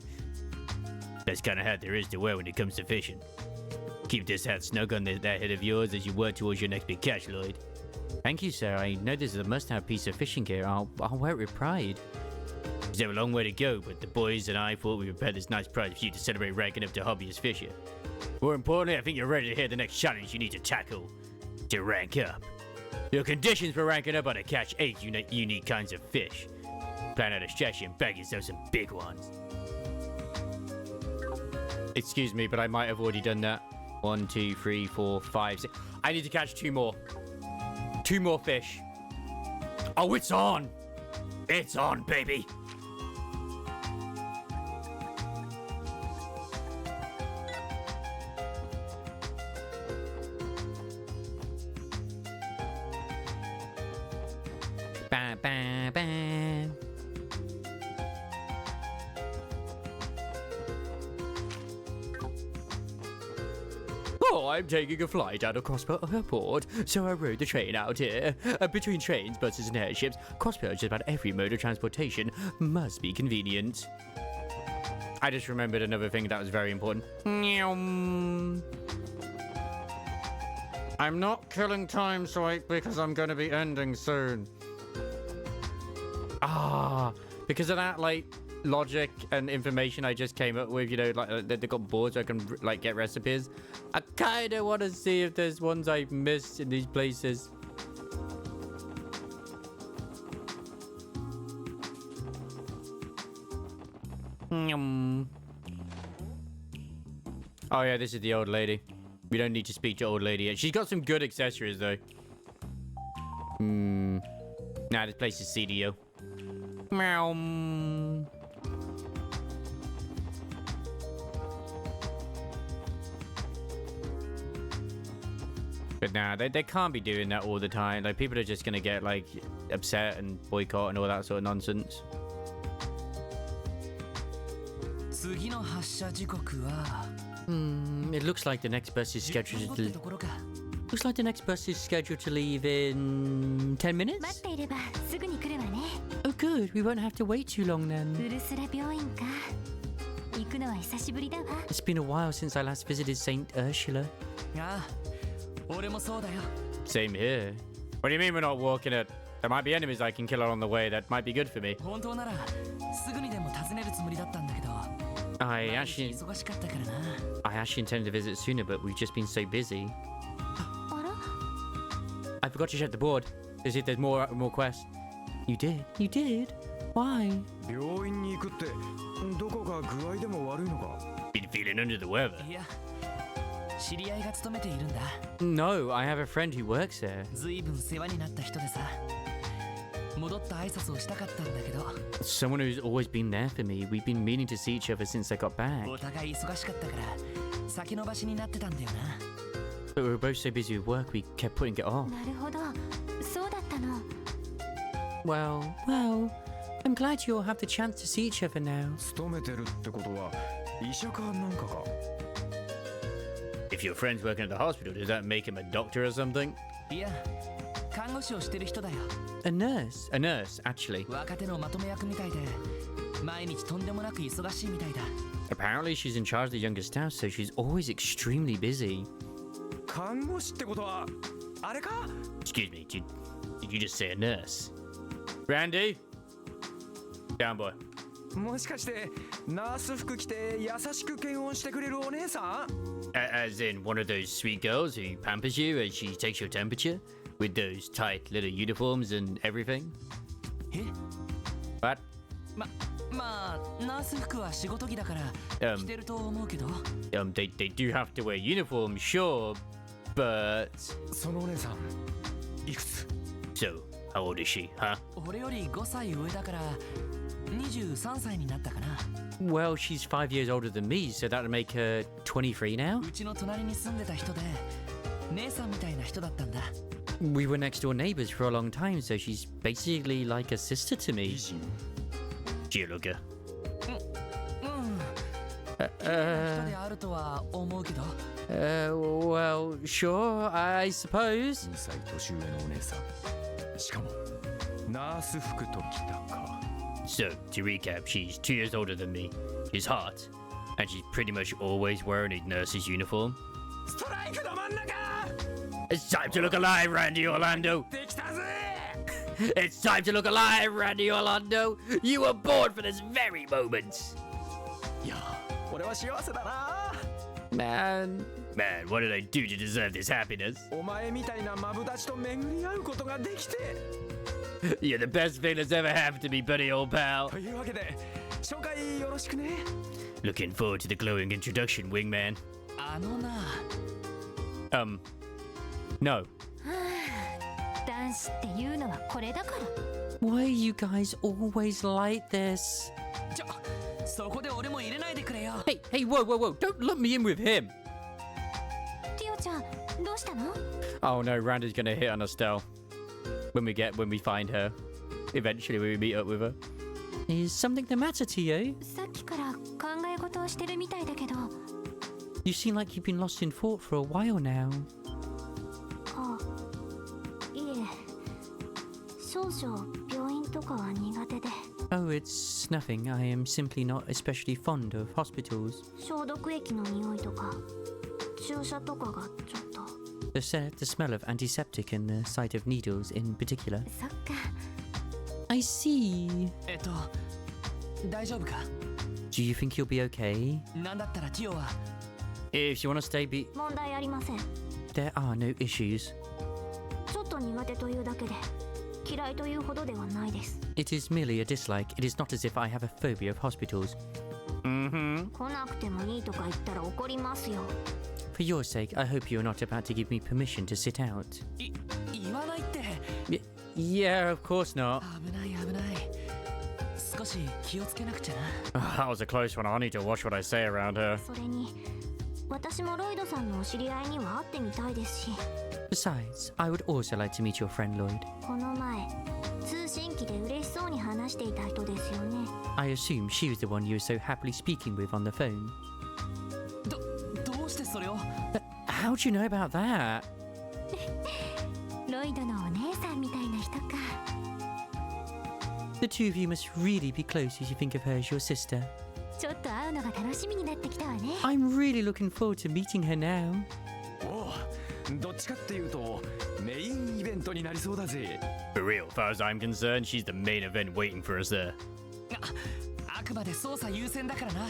Best kind of hat there is to wear when it comes to fishing. Keep this hat snug on that head of yours as you work towards your next big catch, Lloyd. Thank you, sir. I know this is a must-have piece of fishing gear. I'll wear it with pride. We have a long way to go, but the boys and I thought we prepared this nice prize for you to celebrate ranking up to hobbyist fisher. More importantly, I think you're ready to hear the next challenge you need to tackle. To rank up. Your conditions for ranking up are to catch 8 unique kinds of fish. Plan out a strategy and bag yourself some big ones. Excuse me, but I might have already done that. 1, 2, 3, 4, 5, 6. I need to catch 2 more. 2 more fish. Oh, it's on! It's on, baby! Ba, ba, ba. Oh, I'm taking a flight out of Crossbell Airport, so I rode the train out here. Between trains, buses, and airships, Crossbell, just about every mode of transportation, must be convenient. I just remembered another thing that was very important. I'm not killing time, Swipe, because I'm going to be ending soon. Ah, because of that, like, logic and information I just came up with, you know, like, they got boards so I can, like, get recipes. I kind of want to see if there's ones I've missed in these places. Oh, yeah, this is the old lady. We don't need to speak to old lady yet. She's got some good accessories, though. Nah, this place is CDO. Meow. But nah, they can't be doing that all the time. Like, people are just gonna get, like, upset and boycott and all that sort of nonsense. 次の発車時刻は It looks like the next bus is scheduled to looks like the next bus is scheduled to leave in 10 minutes. 待っていればすぐに来るわね。 Oh, good. We won't have to wait too long then. ウルスラ病院か。行くのは久しぶりだわ。 It's been a while since I last visited Saint Ursula. ああ俺もそうだよ Same here. What do you mean we're not walking it? There might be enemies I can kill along the way that might be good for me. 本当ならすぐにでも訪ねるつもりだったんだけど I 毎日 actually 忙しかったからな I actually intended to visit sooner, but we've just been so busy. あら I forgot to check the board to see if there's more quests. You did? You did? Why? 病院に行くってどこか具合でも悪いのか been feeling under the weather. いや知り合いが勤めているんだ No, I have a friend who works there. ずいぶん世話になった人でさ戻った挨拶をしたかったんだけど Someone who's always been there for me. We've been meaning to see each other since I got back. お互い忙しかったから先延ばしになってたんだよな But we were both so busy with work, we kept putting it off. なるほど。そうだったの。 Well, I'm glad you all have the chance to see each other now. 勤めてるってことは医者かなんかか If your friend's working at the hospital, does that make him a doctor or something? いや看護師をしてる人だよ A nurse, actually. 若手のまとめ役みたいで毎日とんでもなく忙しいみたいだ Apparently, she's in charge of the younger staff, so she's always extremely busy. 看護師ってことはあれか Excuse me, did you just say a nurse? Randy? Down, boy. もしかしてナース服着て優しく検温してくれるお姉さん As in one of those sweet girls who pampers you as she takes your temperature? With those tight little uniforms and everything? え What? まあナース服は仕事着だから着てると思うけど They do have to wear uniforms, sure, but... そのお姉さんいくつ So, how old is she, huh? 俺より5歳上だから23歳になったかな Well, she's 5 years older than me, so that would make her 23 now. うちの隣に住んでた人で姉さんみたいな人だったんだ We were next door neighbors for a long time, so she's basically like a sister to me. Geologa. うん人であるとは思うけど Well, sure, I suppose. 2歳年上のお姉さんしかもナース服ときたか So, to recap, she's 2 years older than me. She's hot. And she's pretty much always wearing a nurse's uniform. ストライクの真ん中 It's time to look alive, Randy Orlando! できたぜ It's time to look alive, Randy Orlando! You were born for this very moment! いや俺は幸せだな Man. Man, what did I do to deserve this happiness? お前みたいなマブダチと巡り合うことができて You're the best thing that's ever happened to me, buddy, old pal. というわけで紹介よろしくね Looking forward to the glowing introduction, wingman. あのな No. 男子っていうのはこれだから。 Why are you guys always like this? そこで俺も入れないでくれよ Hey, whoa. Don't lump me in with him. ティオちゃん、どうしたの？ Oh no, Randy's gonna hit on Estelle. When we find her. Eventually, when we meet up with her. Is something the matter to you? さっきから考え事をしてるみたいだけど。 You seem like you've been lost in thought for a while now. あ、いえ。少々病院とかは苦手で。 Oh, it's nothing. I am simply not especially fond of hospitals. 消毒液の匂いとか注射とかがちょっと。The smell of antiseptic and the sight of needles in particular. そっか。 I see. 大丈夫か？ Do you think you'll be okay? なんだったらティオは If you want to stay be... 問題ありません。 There are no issues. ちょっと苦手というだけで嫌いというほどではないです。 It is merely a dislike. It is not as if I have a phobia of hospitals. Mm-hmm. 来なくてもいいとか言ったら怒りますよ。 For your sake, I hope you are not about to give me permission to sit out. 言わないって。 Yeah, of course not. 危ない危ない。少し気をつけなくちゃな。That was a close one. I need to watch what I say around her. それに私もロイドさんのお知り合いには会ってみたいですし。 Besides, I would also like to meet your friend Lloyd. この前通信機で嬉しそうに話していた人ですよね。 I assume she was the one you were so happily speaking with on the phone. どうしてそれを？ How do you know about that? ロイドのお姉さんみたいな人か。 The two of you must really be close as you think of her as your sister. ちょっと会うのが楽しみになってきたわね。 I'm really looking forward to meeting her now. おう、どっちかっていうとメインイベントになりそうだぜ。 For real, as far as I'm concerned, she's the main event waiting for us there. あくまで捜査優先だからな。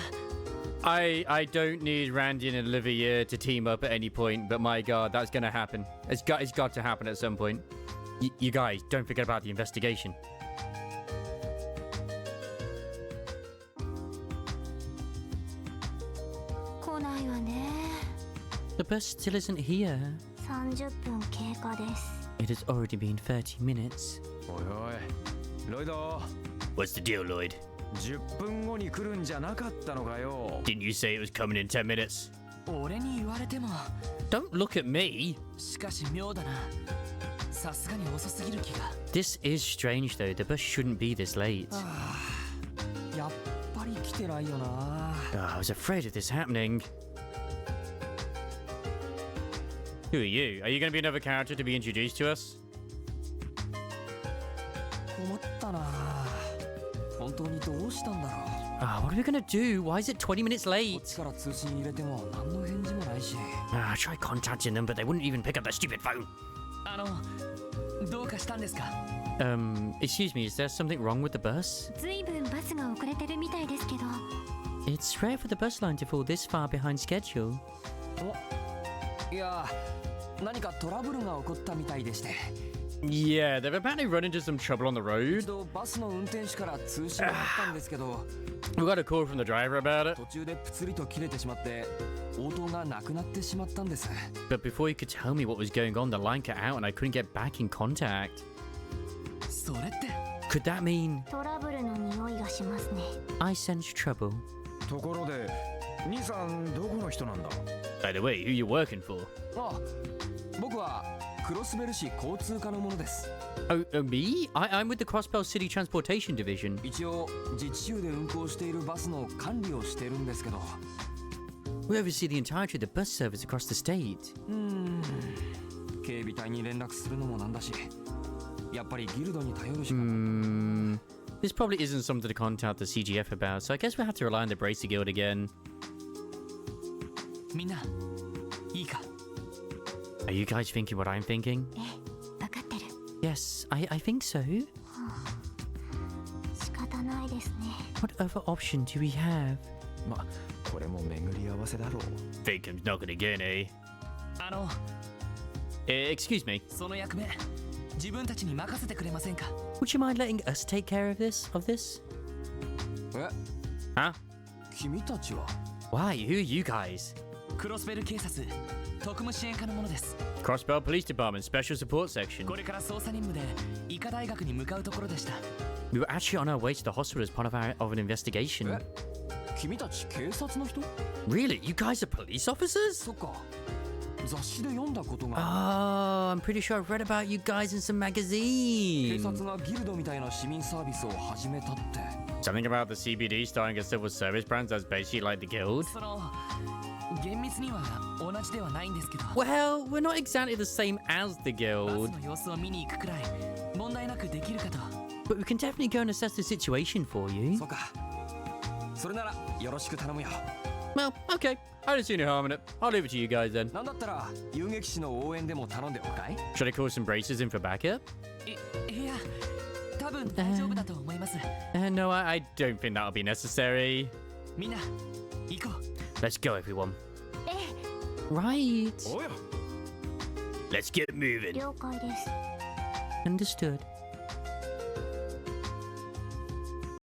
I don't need Randy and Olivia to team up at any point, but my god, that's gonna happen. It's got to happen at some point. You guys, don't forget about the investigation. 来ないわね。 The bus still isn't here. 30分経過です。 It has already been 30 minutes. おいおい、ロイド。 What's the deal, Lloyd? 10分後に来るんじゃなかったのかよ。 Didn't you say it was coming in 10 minutes? 俺に言われても。 Don't look at me. しかし妙だな。さすがに遅すぎる気が。 This is strange though. The bus shouldn't be this late. やっぱり来てないよな。 I was afraid of this happening. Who are you? Are you going to be another character to be introduced to us? 困ったな。本当にどうしたんだろう。 What are we gonna do? Why is it 20 minutes こっ late? ちから通信入れても何の返事もないし。 I tried contacting them, but they wouldn't even pick up their stupid phone. どうかしたんですか？ Excuse me, is there something wrong with the bus? ずいぶんバスが遅れてるみたいですけど。 It's rare for the bus line to fall this far behind schedule. いや、何かトラブルが起こったみたいでして。 Yeah, they've apparently run into some trouble on the 一 road. 度バスの運転手から通信があったんですけど、 We got a call from the driver about it. 途中でプツリと切れてしまって応答がなくなってしまったんです。 But before he could tell me what was going on, the line cut out and I couldn't get back in contact. それって Could that mean トラブルの匂いがしますね。 I sense trouble? ところで、兄さんどこの人なんだ？ By the way, who you working for? 僕はクロスベル市交通課の者です。 Oh, me? I'm with the Crossbell City Transportation Division. 一応自治州で運行しているバスの管理をしてるんですけど。 We oversee the entirety of the bus service across the state. 警備隊に連絡するのもなんだし、やっぱりギルドに頼るしか。This probably isn't something to contact the CGF about, so I guess we'll have to rely on the Bracer Guild again. みんな、いいか？ Are you guys thinking what I'm thinking? 分かってる。 Yes, I think so. 仕方ないですね。 What other option do we have? ま、これも巡り合わせだろう。 Think I'm not gonna get eh? 'Excuse me. その役目、自分たちに任せてくれませんか？ Would you mind letting us take care of this? え、 Huh? 君たちは？ Why? Who are you guys? クロスベル警察特務支援課の者です。 Crossbell Police Department Special Support Section. これから捜査任務で医科大学に向かうところでした。 We were actually on our way to the hospital as part of an investigation. 君たち警察の人？ Really? You guys are police officers? そっか。雑誌で読んだことが。 Oh, I'm pretty sure I've read about you guys in some 警 magazine. 察がギルドみたいな市民サービスを始めたって。 Something about the CBD starting a civil service branch that's basically like the guild? その厳密には同じではないんですけど。 Well, we're not exactly the same as the バ guild, スの様子を見に行くくらい問題なくできるかと。 But we can definitely go and assess the situation for you. そうか。それならよろしく頼むよ。Well, okay. I don't see no harm in it. I'll leave it to you guys then. なんだったら遊撃士の応援でも頼んでおくかい？ Should I call some bracers in for backup? いや、多分大丈夫だと思います。No, I don't think that'll be necessary. みんな、行こう。 Let's go, everyone. Right. Oh, yeah. Let's get moving. 了解です。 Understood.